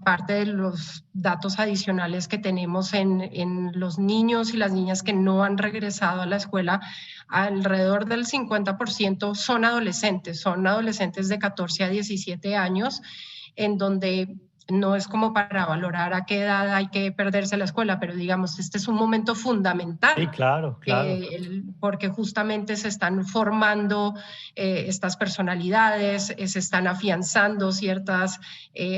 parte de los datos adicionales que tenemos en los niños y las niñas que no han regresado a la escuela, alrededor del 50% son adolescentes de 14 a 17 años, en donde no es como para valorar a qué edad hay que perderse la escuela, pero digamos, este es un momento fundamental. Sí, claro. Porque justamente se están formando estas personalidades, se están afianzando ciertos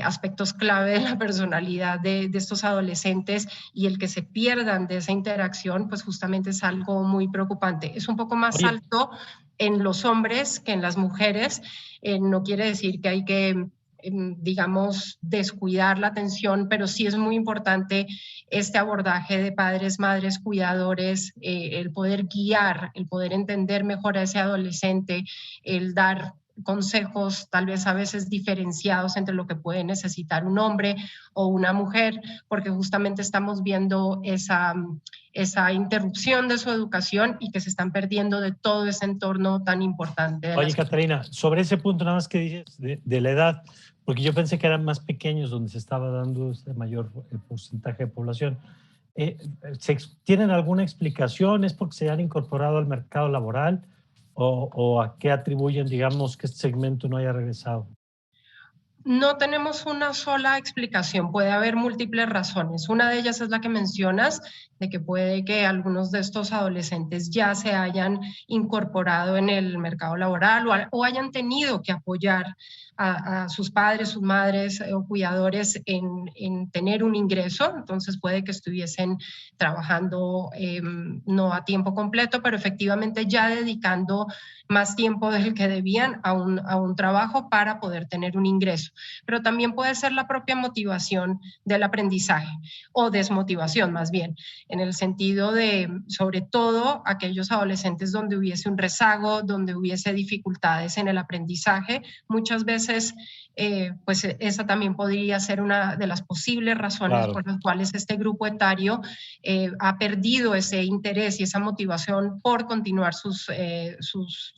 aspectos clave de la personalidad de estos adolescentes y el que se pierdan de esa interacción, pues justamente es algo muy preocupante. Es un poco más alto en los hombres que en las mujeres. No quiere decir que hay que digamos, descuidar la atención, pero sí es muy importante este abordaje de padres, madres, cuidadores, el poder guiar, el poder entender mejor a ese adolescente, el dar consejos tal vez a veces diferenciados entre lo que puede necesitar un hombre o una mujer, porque justamente estamos viendo esa interrupción de su educación y que se están perdiendo de todo ese entorno tan importante. Oye, Catarina, sobre ese punto nada más que dices de la edad, porque yo pensé que eran más pequeños donde se estaba dando este mayor porcentaje de población. ¿Tienen alguna explicación? ¿Es porque se han incorporado al mercado laboral? ¿O a qué atribuyen, digamos, que este segmento no haya regresado? No tenemos una sola explicación, puede haber múltiples razones. Una de ellas es la que mencionas, de que puede que algunos de estos adolescentes ya se hayan incorporado en el mercado laboral o hayan tenido que apoyar a sus padres, sus madres o cuidadores en tener un ingreso. Entonces puede que estuviesen trabajando no a tiempo completo, pero efectivamente ya dedicando más tiempo del que debían a un trabajo para poder tener un ingreso. Pero también puede ser la propia motivación del aprendizaje o desmotivación más bien, en el sentido de, sobre todo, aquellos adolescentes donde hubiese un rezago, donde hubiese dificultades en el aprendizaje, muchas veces pues esa también podría ser una de las posibles razones por las cuales este grupo etario ha perdido ese interés y esa motivación por continuar su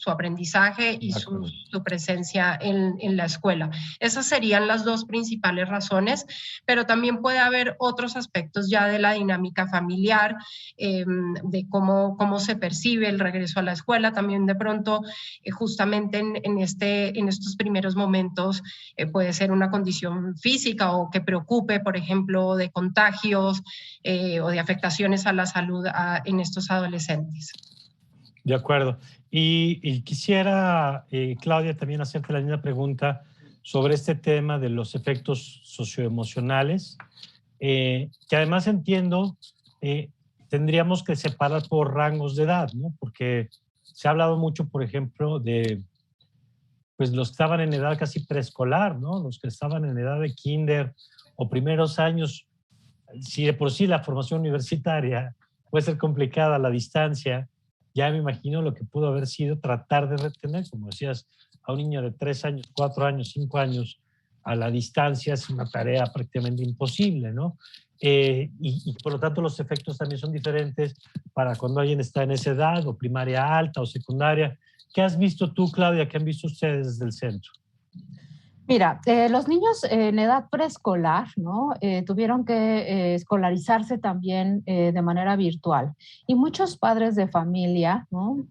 aprendizaje y su presencia en la escuela. Esas serían las dos principales razones, pero también puede haber otros aspectos ya de la dinámica familiar, de cómo se percibe el regreso a la escuela. También de pronto, justamente en estos primeros momentos, puede ser una condición física o que preocupe, por ejemplo, de contagios o de afectaciones a la salud en estos adolescentes. De acuerdo. Y quisiera, Claudia, también hacerte la misma pregunta sobre este tema de los efectos socioemocionales, que además entiendo tendríamos que separar por rangos de edad, ¿no? Porque se ha hablado mucho, por ejemplo, de pues los que estaban en edad casi preescolar, ¿no? Los que estaban en edad de kinder o primeros años. Si de por sí la formación universitaria puede ser complicada a la distancia, ya me imagino lo que pudo haber sido tratar de retener, como decías, a un niño de 3 años, 4 años, 5 años a la distancia es una tarea prácticamente imposible, ¿no? Y por lo tanto los efectos también son diferentes para cuando alguien está en esa edad, o primaria alta o secundaria. ¿Qué has visto tú, Claudia? ¿Qué han visto ustedes desde el centro? Mira, los niños en edad preescolar, ¿no? Tuvieron que escolarizarse también de manera virtual. Y muchos padres de familia, ¿no?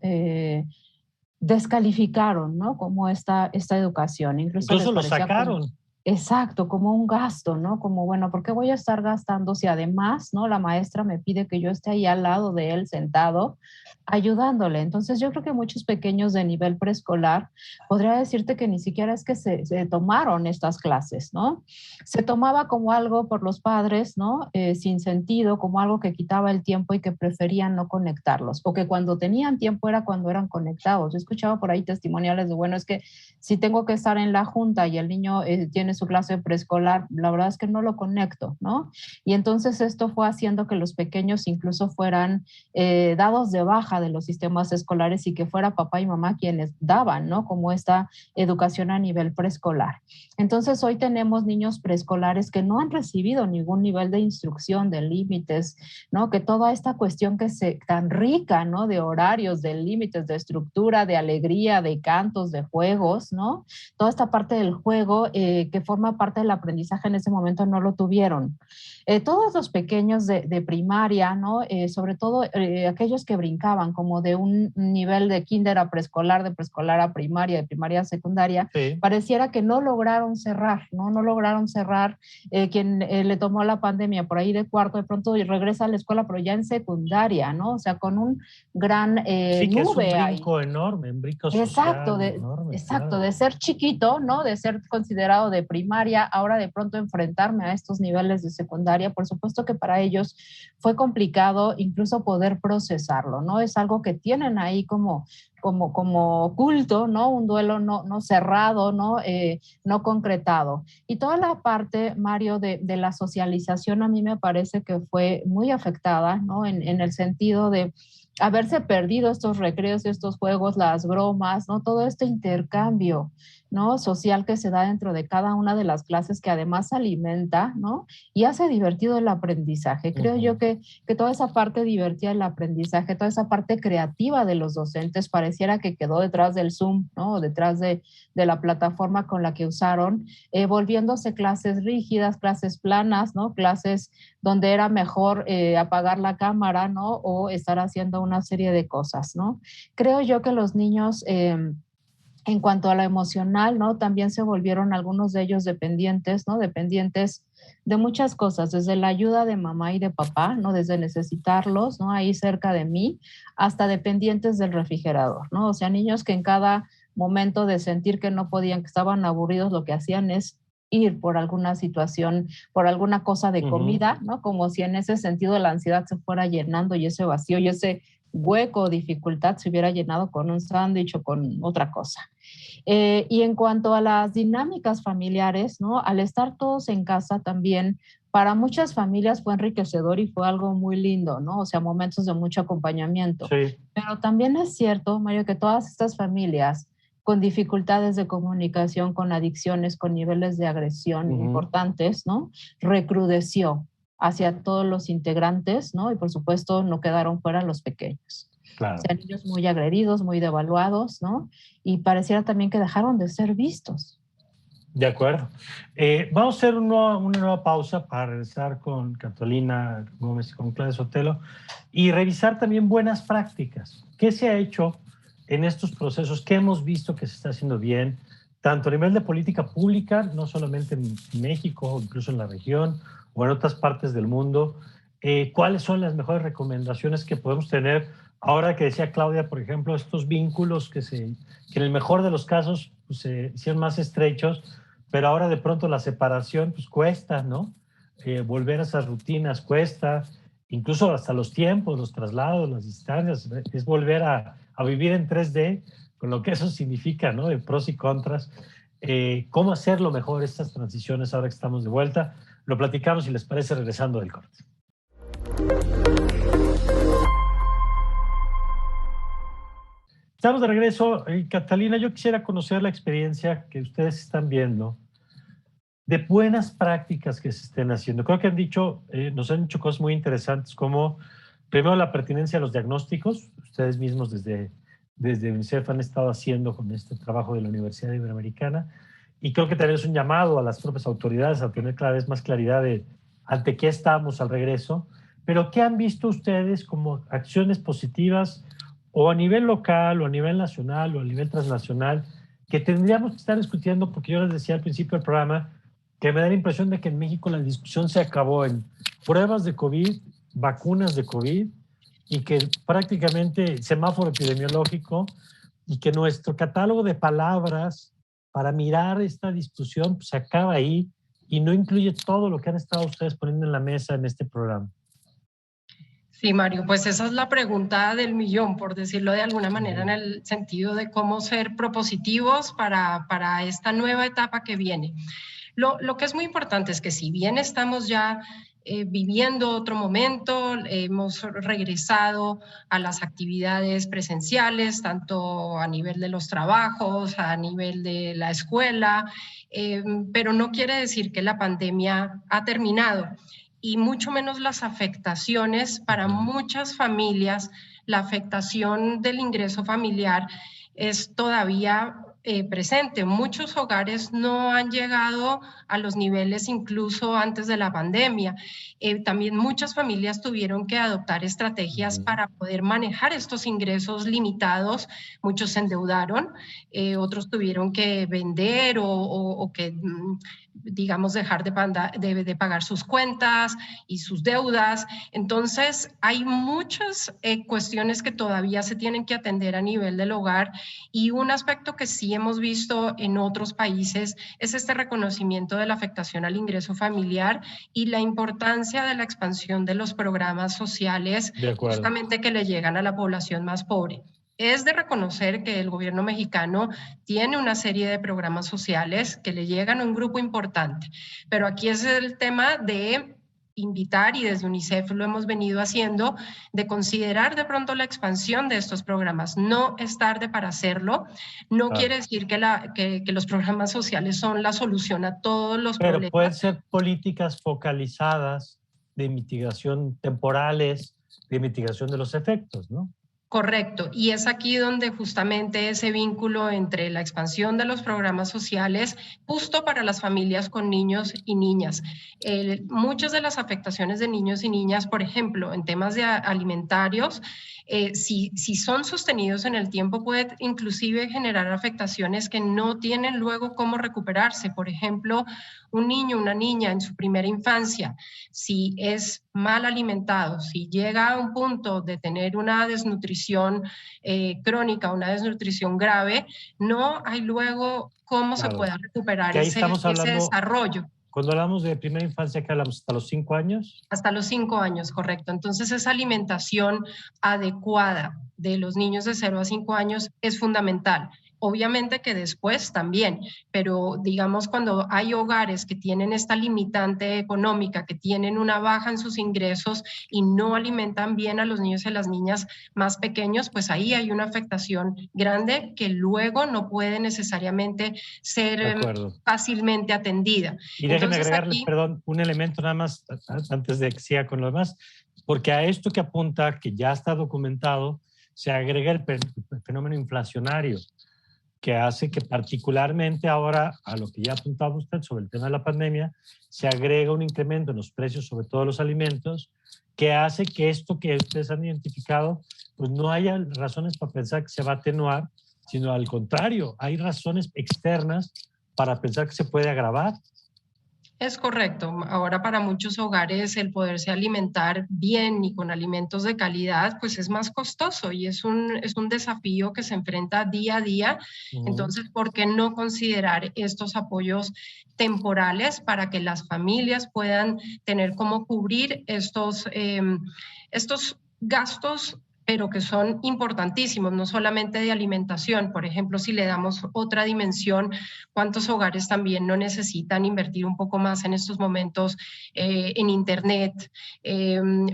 Descalificaron, ¿no? Como esta educación. Incluso lo sacaron. Exacto, como un gasto, ¿no? Como, bueno, ¿por qué voy a estar gastando si además, ¿no? La maestra me pide que yo esté ahí al lado de él sentado ayudándole. Entonces yo creo que muchos pequeños de nivel preescolar, podría decirte que ni siquiera es que se tomaron estas clases, ¿no? Se tomaba como algo por los padres, ¿no? Sin sentido, como algo que quitaba el tiempo y que preferían no conectarlos, o que cuando tenían tiempo era cuando eran conectados. Yo escuchaba por ahí testimoniales de, bueno, es que si tengo que estar en la junta y el niño tiene su clase preescolar, la verdad es que no lo conecto, ¿no? Y entonces esto fue haciendo que los pequeños incluso fueran dados de baja de los sistemas escolares y que fuera papá y mamá quienes daban, ¿no? Como esta educación a nivel preescolar. Entonces hoy tenemos niños preescolares que no han recibido ningún nivel de instrucción, de límites, ¿no? Que toda esta cuestión que se tan rica, ¿no? De horarios, de límites, de estructura, de alegría, de cantos, de juegos, ¿no? Toda esta parte del juego que forma parte del aprendizaje en ese momento no lo tuvieron. Todos los pequeños de primaria, ¿no? Sobre todo aquellos que brincaban como de un nivel de kinder a preescolar, de preescolar a primaria, de primaria a secundaria, sí. Pareciera que no lograron cerrar, ¿no? No lograron cerrar. Quien le tomó la pandemia por ahí de cuarto, de pronto regresa a la escuela, pero ya en secundaria, ¿no? O sea, con un gran sí, que nube es un brinco ahí. Enorme, un brinco social exacto, enorme. Exacto, claro. De ser chiquito, ¿no? De ser considerado de primaria, ahora de pronto enfrentarme a estos niveles de secundaria, por supuesto que para ellos fue complicado incluso poder procesarlo, ¿no? Es algo que tienen ahí como oculto, ¿no? Un duelo no cerrado, ¿no? No concretado. Y toda la parte, Mario, de la socialización a mí me parece que fue muy afectada, ¿no? En el sentido de haberse perdido estos recreos, estos juegos, las bromas, ¿no? Todo este intercambio, ¿no? Social que se da dentro de cada una de las clases que además alimenta, ¿no? Y hace divertido el aprendizaje. Creo yo que toda esa parte divertida del aprendizaje, toda esa parte creativa de los docentes pareciera que quedó detrás del Zoom, ¿no? Detrás de la plataforma con la que usaron, volviéndose clases rígidas, clases planas, ¿no? Clases donde era mejor apagar la cámara, ¿no? O estar haciendo una serie de cosas, ¿no? Creo yo que los niños, en cuanto a lo emocional, ¿no? También se volvieron algunos de ellos dependientes, ¿no? Dependientes de muchas cosas, desde la ayuda de mamá y de papá, ¿no? Desde necesitarlos, ¿no? Ahí cerca de mí, hasta dependientes del refrigerador, ¿no? O sea, niños que en cada momento de sentir que no podían, que estaban aburridos, lo que hacían es ir por alguna situación, por alguna cosa de comida, ¿no? Como si en ese sentido la ansiedad se fuera llenando y ese vacío y ese hueco o dificultad se hubiera llenado con un sándwich o con otra cosa. Y en cuanto a las dinámicas familiares, ¿no? Al estar todos en casa también, para muchas familias fue enriquecedor y fue algo muy lindo, ¿no? O sea, momentos de mucho acompañamiento. Sí. Pero también es cierto, Mario, que todas estas familias con dificultades de comunicación, con adicciones, con niveles de agresión importantes, ¿no? Recrudeció hacia todos los integrantes, ¿no? Y por supuesto no quedaron fuera los pequeños. Claro. O sea, niños muy agredidos, muy devaluados, ¿no? Y pareciera también que dejaron de ser vistos. De acuerdo. Vamos a hacer una nueva pausa para regresar con Catalina Gómez y con Claudia Sotelo y revisar también buenas prácticas. ¿Qué se ha hecho en estos procesos? ¿Qué hemos visto que se está haciendo bien? Tanto a nivel de política pública, no solamente en México, incluso en la región o en otras partes del mundo. ¿Cuáles son las mejores recomendaciones que podemos tener? Ahora que decía Claudia, por ejemplo, estos vínculos que en el mejor de los casos pues, se hicieron más estrechos, pero ahora de pronto la separación pues cuesta, ¿no? Volver a esas rutinas cuesta, incluso hasta los tiempos, los traslados, las distancias, es volver a vivir en 3D, con lo que eso significa, ¿no? De pros y contras. ¿Cómo hacerlo mejor estas transiciones ahora que estamos de vuelta? Lo platicamos, si les parece, regresando del corte. Estamos de regreso. Catalina, yo quisiera conocer la experiencia que ustedes están viendo de buenas prácticas que se estén haciendo. Creo que nos han dicho cosas muy interesantes, como primero la pertinencia a los diagnósticos. Ustedes mismos desde UNICEF han estado haciendo con este trabajo de la Universidad Iberoamericana, y creo que también es un llamado a las propias autoridades a tener cada vez más claridad de ante qué estamos al regreso. Pero ¿qué han visto ustedes como acciones positivas o a nivel local o a nivel nacional o a nivel transnacional que tendríamos que estar discutiendo? Porque yo les decía al principio del programa que me da la impresión de que en México la discusión se acabó en pruebas de COVID, vacunas de COVID, y que prácticamente semáforo epidemiológico, y que nuestro catálogo de palabras para mirar esta discusión pues, se acaba ahí y no incluye todo lo que han estado ustedes poniendo en la mesa en este programa. Sí, Mario, pues esa es la pregunta del millón, por decirlo de alguna manera, en el sentido de cómo ser propositivos para esta nueva etapa que viene. Lo que es muy importante es que si bien estamos ya viviendo otro momento, hemos regresado a las actividades presenciales, tanto a nivel de los trabajos, a nivel de la escuela, pero no quiere decir que la pandemia ha terminado, y mucho menos las afectaciones para muchas familias. La afectación del ingreso familiar es todavía presente. Muchos hogares no han llegado a los niveles incluso antes de la pandemia. También muchas familias tuvieron que adoptar estrategias para poder manejar estos ingresos limitados. Muchos se endeudaron, otros tuvieron que vender o que digamos, dejar de pagar sus cuentas y sus deudas. Entonces, hay muchas cuestiones que todavía se tienen que atender a nivel del hogar, y un aspecto que sí hemos visto en otros países es este reconocimiento de la afectación al ingreso familiar y la importancia de la expansión de los programas sociales justamente que le llegan a la población más pobre. Es de reconocer que el gobierno mexicano tiene una serie de programas sociales que le llegan a un grupo importante, pero aquí es el tema de invitar, y desde UNICEF lo hemos venido haciendo, de considerar de pronto la expansión de estos programas. No es tarde para hacerlo. No quiere decir que los programas sociales son la solución a todos los problemas. Pero pueden ser políticas focalizadas de mitigación temporales, de mitigación de los efectos, ¿no? Correcto, y es aquí donde justamente ese vínculo entre la expansión de los programas sociales, justo para las familias con niños y niñas. Muchas de las afectaciones de niños y niñas, por ejemplo, en temas de alimentarios, si son sostenidos en el tiempo, puede inclusive generar afectaciones que no tienen luego cómo recuperarse. Por ejemplo, un niño, una niña en su primera infancia, si es mal alimentado, si llega a un punto de tener una desnutrición crónica, una desnutrición grave, no hay luego cómo se pueda recuperar ese desarrollo. Cuando hablamos de primera infancia, ¿qué hablamos? ¿Hasta los 5 años? Hasta los 5 años, correcto. Entonces, esa alimentación adecuada de los niños de 0 a 5 años es fundamental. Obviamente que después también, pero digamos cuando hay hogares que tienen esta limitante económica, que tienen una baja en sus ingresos y no alimentan bien a los niños y a las niñas más pequeños, pues ahí hay una afectación grande que luego no puede necesariamente ser fácilmente atendida. Y déjenme agregarle, perdón, un elemento nada más antes de que siga con lo demás, porque a esto que apunta, que ya está documentado, se agrega el fenómeno inflacionario, que hace que particularmente ahora, a lo que ya apuntaba usted sobre el tema de la pandemia, se agrega un incremento en los precios, sobre todo los alimentos, que hace que esto que ustedes han identificado, pues no haya razones para pensar que se va a atenuar, sino al contrario, hay razones externas para pensar que se puede agravar. Es correcto. Ahora para muchos hogares el poderse alimentar bien y con alimentos de calidad pues es más costoso y es un desafío que se enfrenta día a día. Entonces, ¿por qué no considerar estos apoyos temporales para que las familias puedan tener cómo cubrir estos gastos, pero que son importantísimos, no solamente de alimentación? Por ejemplo, si le damos otra dimensión, ¿cuántos hogares también no necesitan invertir un poco más en estos momentos en Internet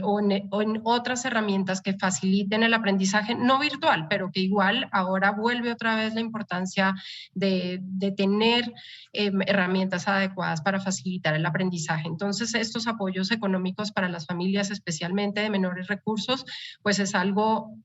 o en otras herramientas que faciliten el aprendizaje, no virtual, pero que igual ahora vuelve otra vez la importancia de tener herramientas adecuadas para facilitar el aprendizaje? Entonces, estos apoyos económicos para las familias, especialmente de menores recursos, pues es algo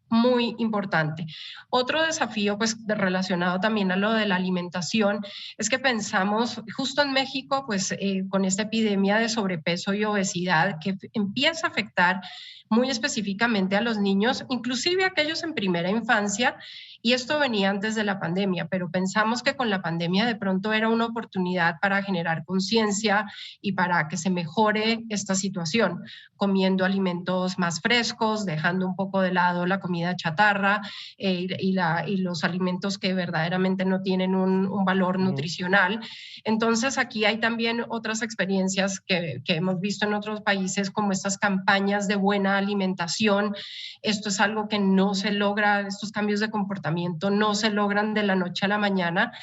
muy importante. Otro desafío, pues relacionado también a lo de la alimentación, es que pensamos, justo en México, pues con esta epidemia de sobrepeso y obesidad que empieza a afectar muy específicamente a los niños, inclusive a aquellos en primera infancia, y esto venía antes de la pandemia, pero pensamos que con la pandemia de pronto era una oportunidad para generar conciencia y para que se mejore esta situación, comiendo alimentos más frescos, dejando un poco de lado la comida chatarra y los alimentos que verdaderamente no tienen un valor nutricional. Entonces aquí hay también otras experiencias que hemos visto en otros países, como estas campañas de buena alimentación. Esto es algo que no se logra, estos cambios de comportamiento no se logran de la noche a la mañana,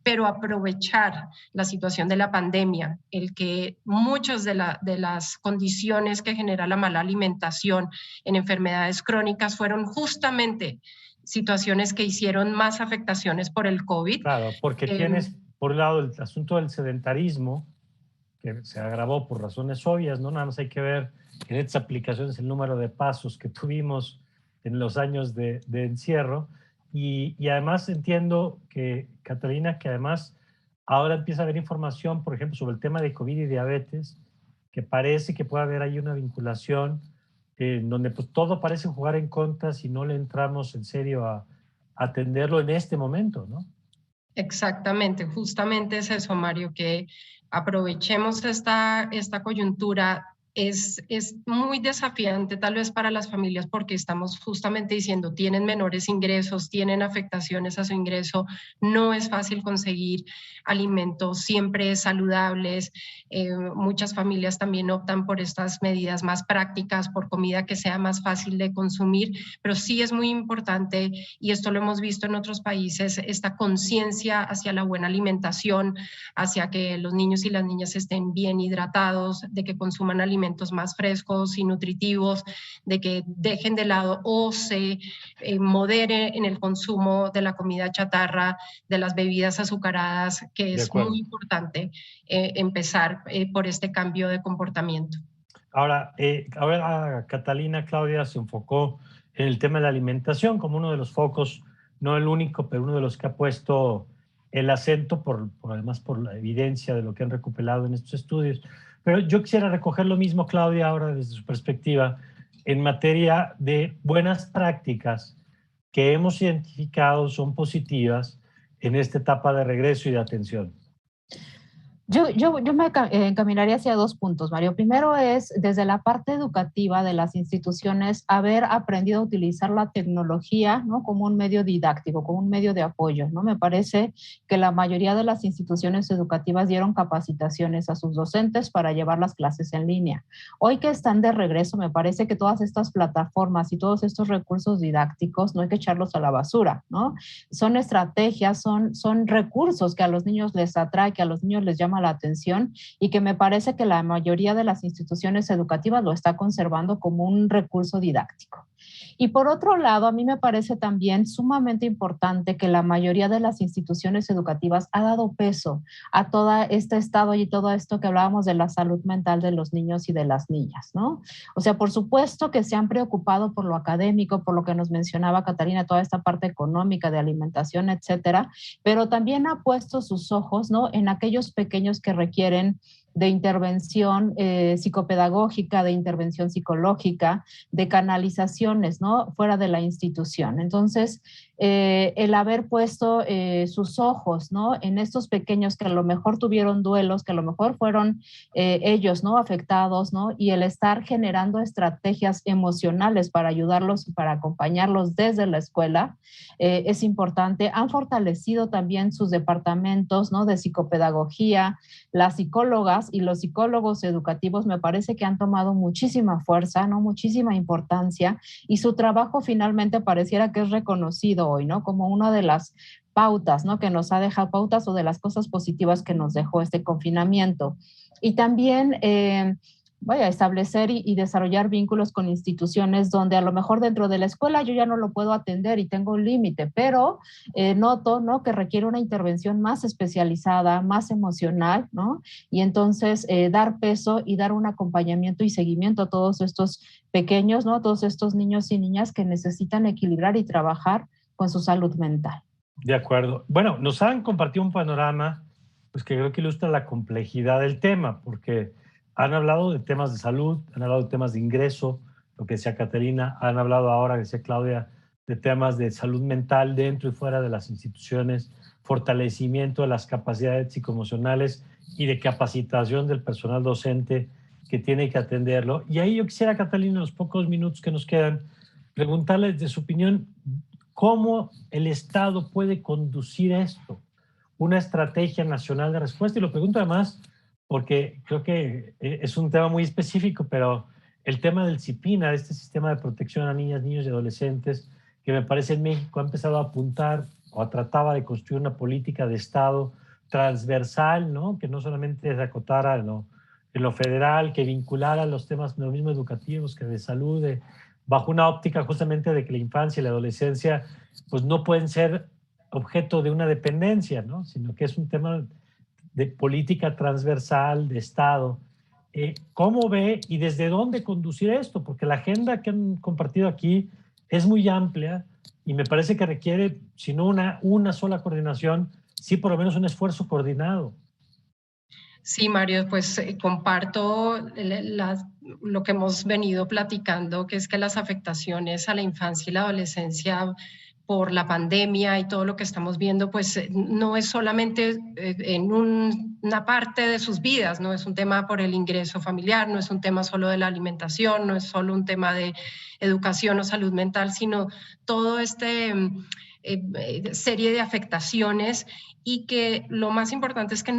pero aprovechar la situación de la pandemia, el que muchas de las condiciones que genera la mala alimentación en enfermedades crónicas fueron justamente situaciones que hicieron más afectaciones por el COVID. Claro, porque tienes, por un lado, el asunto del sedentarismo, que se agravó por razones obvias, ¿no? Nada más hay que ver en estas aplicaciones el número de pasos que tuvimos en los años de encierro. Y además entiendo que, Catalina, que además ahora empieza a haber información, por ejemplo, sobre el tema de COVID y diabetes, que parece que puede haber ahí una vinculación en donde pues todo parece jugar en contra si no le entramos en serio a atenderlo en este momento, ¿no? Exactamente, justamente es eso, Mario, que aprovechemos esta coyuntura. Es muy desafiante tal vez para las familias porque estamos justamente diciendo, tienen menores ingresos, tienen afectaciones a su ingreso, no es fácil conseguir alimentos siempre saludables. Muchas familias también optan por estas medidas más prácticas, por comida que sea más fácil de consumir, pero sí es muy importante, y esto lo hemos visto en otros países, esta conciencia hacia la buena alimentación, hacia que los niños y las niñas estén bien hidratados, de que consuman alimentos más frescos y nutritivos, de que dejen de lado o se modere en el consumo de la comida chatarra, de las bebidas azucaradas, que es muy importante empezar por este cambio de comportamiento. Ahora, Catalina, Claudia se enfocó en el tema de la alimentación como uno de los focos, no el único, pero uno de los que ha puesto el acento, además por la evidencia de lo que han recopilado en estos estudios. Pero yo quisiera recoger lo mismo, Claudia, ahora desde su perspectiva, en materia de buenas prácticas que hemos identificado son positivas en esta etapa de regreso y de atención. Yo me encaminaría hacia dos puntos, Mario. Primero es, desde la parte educativa de las instituciones, haber aprendido a utilizar la tecnología, ¿no?, como un medio didáctico, como un medio de apoyo, ¿no? Me parece que la mayoría de las instituciones educativas dieron capacitaciones a sus docentes para llevar las clases en línea. Hoy que están de regreso, me parece que todas estas plataformas y todos estos recursos didácticos no hay que echarlos a la basura, ¿no? Son estrategias, son recursos que a los niños les atrae, que a los niños les llama la atención, y que me parece que la mayoría de las instituciones educativas lo está conservando como un recurso didáctico. Y por otro lado, a mí me parece también sumamente importante que la mayoría de las instituciones educativas ha dado peso a todo este estado y todo esto que hablábamos de la salud mental de los niños y de las niñas, ¿no? O sea, por supuesto que se han preocupado por lo académico, por lo que nos mencionaba Catalina, toda esta parte económica de alimentación, etcétera, pero también ha puesto sus ojos, ¿no?, en aquellos pequeños que requieren de intervención psicopedagógica, de intervención psicológica, de canalizaciones, ¿no? Fuera de la institución. Entonces, el haber puesto sus ojos, ¿no? En estos pequeños que a lo mejor tuvieron duelos, que a lo mejor fueron ellos, ¿no? Afectados, ¿no? Y el estar generando estrategias emocionales para ayudarlos y para acompañarlos desde la escuela es importante. Han fortalecido también sus departamentos, ¿no? De psicopedagogía. Las psicólogas y los psicólogos educativos me parece que han tomado muchísima fuerza, ¿no? Muchísima importancia, y su trabajo finalmente pareciera que es reconocido hoy, ¿no? Como una de las pautas, ¿no? Que nos ha dejado pautas, o de las cosas positivas que nos dejó este confinamiento. Y también establecer y desarrollar vínculos con instituciones donde a lo mejor dentro de la escuela yo ya no lo puedo atender y tengo un límite, pero noto, ¿no? Que requiere una intervención más especializada, más emocional, ¿no? Y entonces dar peso y dar un acompañamiento y seguimiento a todos estos pequeños, ¿no? Todos estos niños y niñas que necesitan equilibrar y trabajar con su salud mental. De acuerdo. Bueno, nos han compartido un panorama pues, que creo que ilustra la complejidad del tema, porque han hablado de temas de salud, han hablado de temas de ingreso, lo que decía Caterina, han hablado ahora, que decía Claudia, de temas de salud mental dentro y fuera de las instituciones, fortalecimiento de las capacidades psicoemocionales y de capacitación del personal docente que tiene que atenderlo. Y ahí yo quisiera, Catalina, en los pocos minutos que nos quedan, preguntarles de su opinión, ¿cómo el Estado puede conducir esto? Una estrategia nacional de respuesta. Y lo pregunto además porque creo que es un tema muy específico, pero el tema del CIPINA, de este sistema de protección a niñas, niños y adolescentes, que me parece en México ha empezado a apuntar o trataba de construir una política de Estado transversal, ¿no? Que no solamente se acotara en lo federal, que vinculara los temas lo mismo educativos que de salud, bajo una óptica justamente de que la infancia y la adolescencia pues no pueden ser objeto de una dependencia, ¿no? Sino que es un tema de política transversal, de Estado. ¿Cómo ve y desde dónde conducir esto? Porque la agenda que han compartido aquí es muy amplia y me parece que requiere, si no una sola coordinación, sí por lo menos un esfuerzo coordinado. Sí, Mario, pues comparto lo que hemos venido platicando, que es que las afectaciones a la infancia y la adolescencia por la pandemia y todo lo que estamos viendo, pues no es solamente en una parte de sus vidas, no es un tema por el ingreso familiar, no es un tema solo de la alimentación, no es solo un tema de educación o salud mental, sino todo serie de afectaciones, y que lo más importante es que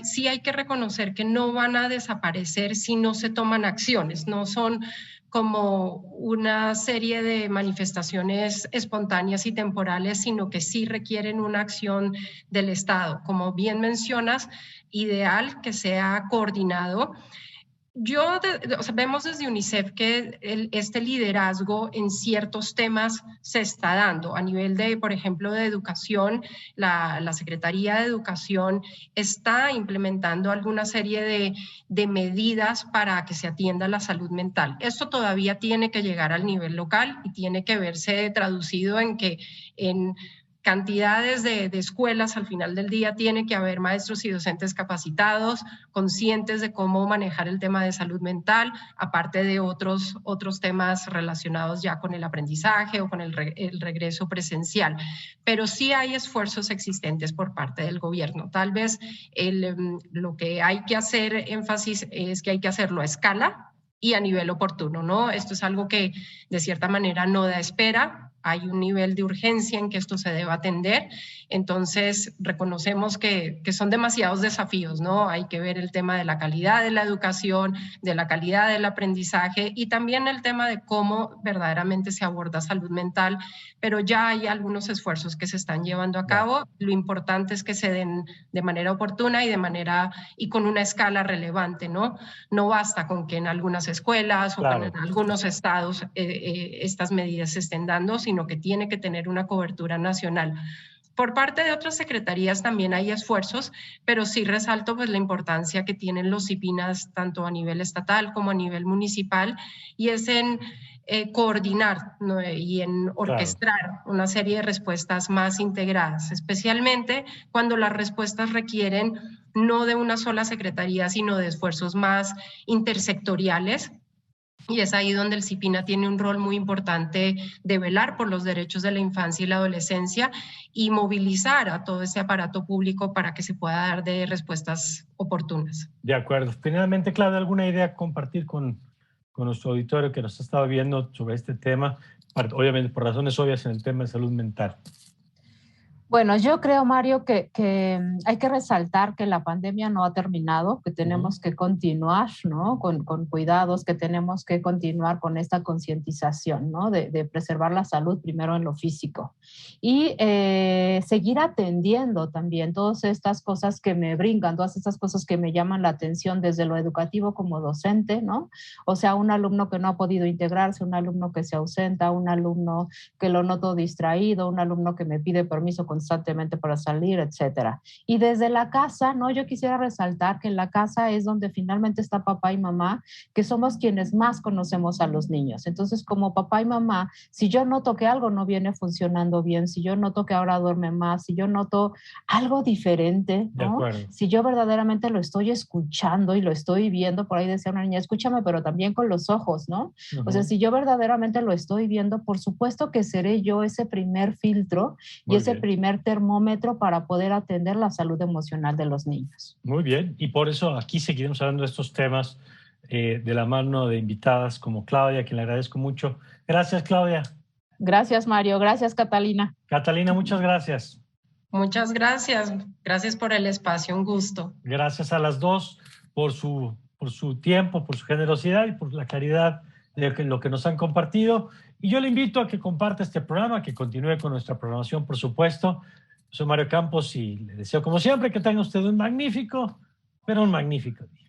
sí hay que reconocer que no van a desaparecer si no se toman acciones, no son como una serie de manifestaciones espontáneas y temporales, sino que sí requieren una acción del Estado. Como bien mencionas, ideal que sea coordinado. Vemos desde UNICEF que este liderazgo en ciertos temas se está dando. A nivel de, por ejemplo, de educación, la Secretaría de Educación está implementando alguna serie de medidas para que se atienda la salud mental. Esto todavía tiene que llegar al nivel local y tiene que verse traducido en que en cantidades de escuelas al final del día tiene que haber maestros y docentes capacitados, conscientes de cómo manejar el tema de salud mental, aparte de otros temas relacionados ya con el aprendizaje o con el regreso presencial. Pero sí hay esfuerzos existentes por parte del gobierno. Tal vez lo que hay que hacer énfasis es que hay que hacerlo a escala y a nivel oportuno, ¿no? Esto es algo que de cierta manera no da espera. Hay un nivel de urgencia en que esto se deba atender, entonces reconocemos que son demasiados desafíos, ¿no? Hay que ver el tema de la calidad de la educación, de la calidad del aprendizaje y también el tema de cómo verdaderamente se aborda salud mental, pero ya hay algunos esfuerzos que se están llevando a cabo. Lo importante es que se den de manera oportuna y con una escala relevante, ¿no? No basta con que en algunas escuelas o en algunos estados estas medidas se estén dando, sino que tiene que tener una cobertura nacional. Por parte de otras secretarías también hay esfuerzos, pero sí resalto pues la importancia que tienen los CIPINAS tanto a nivel estatal como a nivel municipal, y es en coordinar, ¿no? Y en orquestar una serie de respuestas más integradas, especialmente cuando las respuestas requieren no de una sola secretaría, sino de esfuerzos más intersectoriales. Y es ahí donde el CIPINA tiene un rol muy importante de velar por los derechos de la infancia y la adolescencia y movilizar a todo ese aparato público para que se pueda dar de respuestas oportunas. De acuerdo. Finalmente, Claudia, ¿alguna idea compartir con nuestro auditorio que nos ha estado viendo sobre este tema? Obviamente, por razones obvias en el tema de salud mental. Bueno, yo creo, Mario, que hay que resaltar que la pandemia no ha terminado, que tenemos que continuar, ¿no? Con cuidados, que tenemos que continuar con esta concientización, ¿no? De preservar la salud primero en lo físico. Y seguir atendiendo también todas estas cosas que me brincan, todas estas cosas que me llaman la atención desde lo educativo como docente, ¿no? O sea, un alumno que no ha podido integrarse, un alumno que se ausenta, un alumno que lo noto distraído, un alumno que me pide permiso constantemente para salir, etcétera. Y desde la casa, ¿no? Yo quisiera resaltar que en la casa es donde finalmente está papá y mamá, que somos quienes más conocemos a los niños. Entonces, como papá y mamá, si yo noto que algo no viene funcionando bien, si yo noto que ahora duerme más, si yo noto algo diferente, ¿no? Si yo verdaderamente lo estoy escuchando y lo estoy viendo, por ahí decía una niña, escúchame, pero también con los ojos, ¿no? O sea, si yo verdaderamente lo estoy viendo, por supuesto que seré yo ese primer filtro y ese primer termómetro para poder atender la salud emocional de los niños. Muy bien, y por eso aquí seguiremos hablando de estos temas de la mano de invitadas como Claudia, a quien le agradezco mucho. Gracias, Claudia. Gracias, Mario. Gracias, Catalina. Catalina, muchas gracias. Muchas gracias. Gracias por el espacio, un gusto. Gracias a las dos por su tiempo, por su generosidad y por la claridad de lo que nos han compartido. Y yo le invito a que comparta este programa, que continúe con nuestra programación, por supuesto. Soy Mario Campos y le deseo, como siempre, que tenga usted un magnífico día.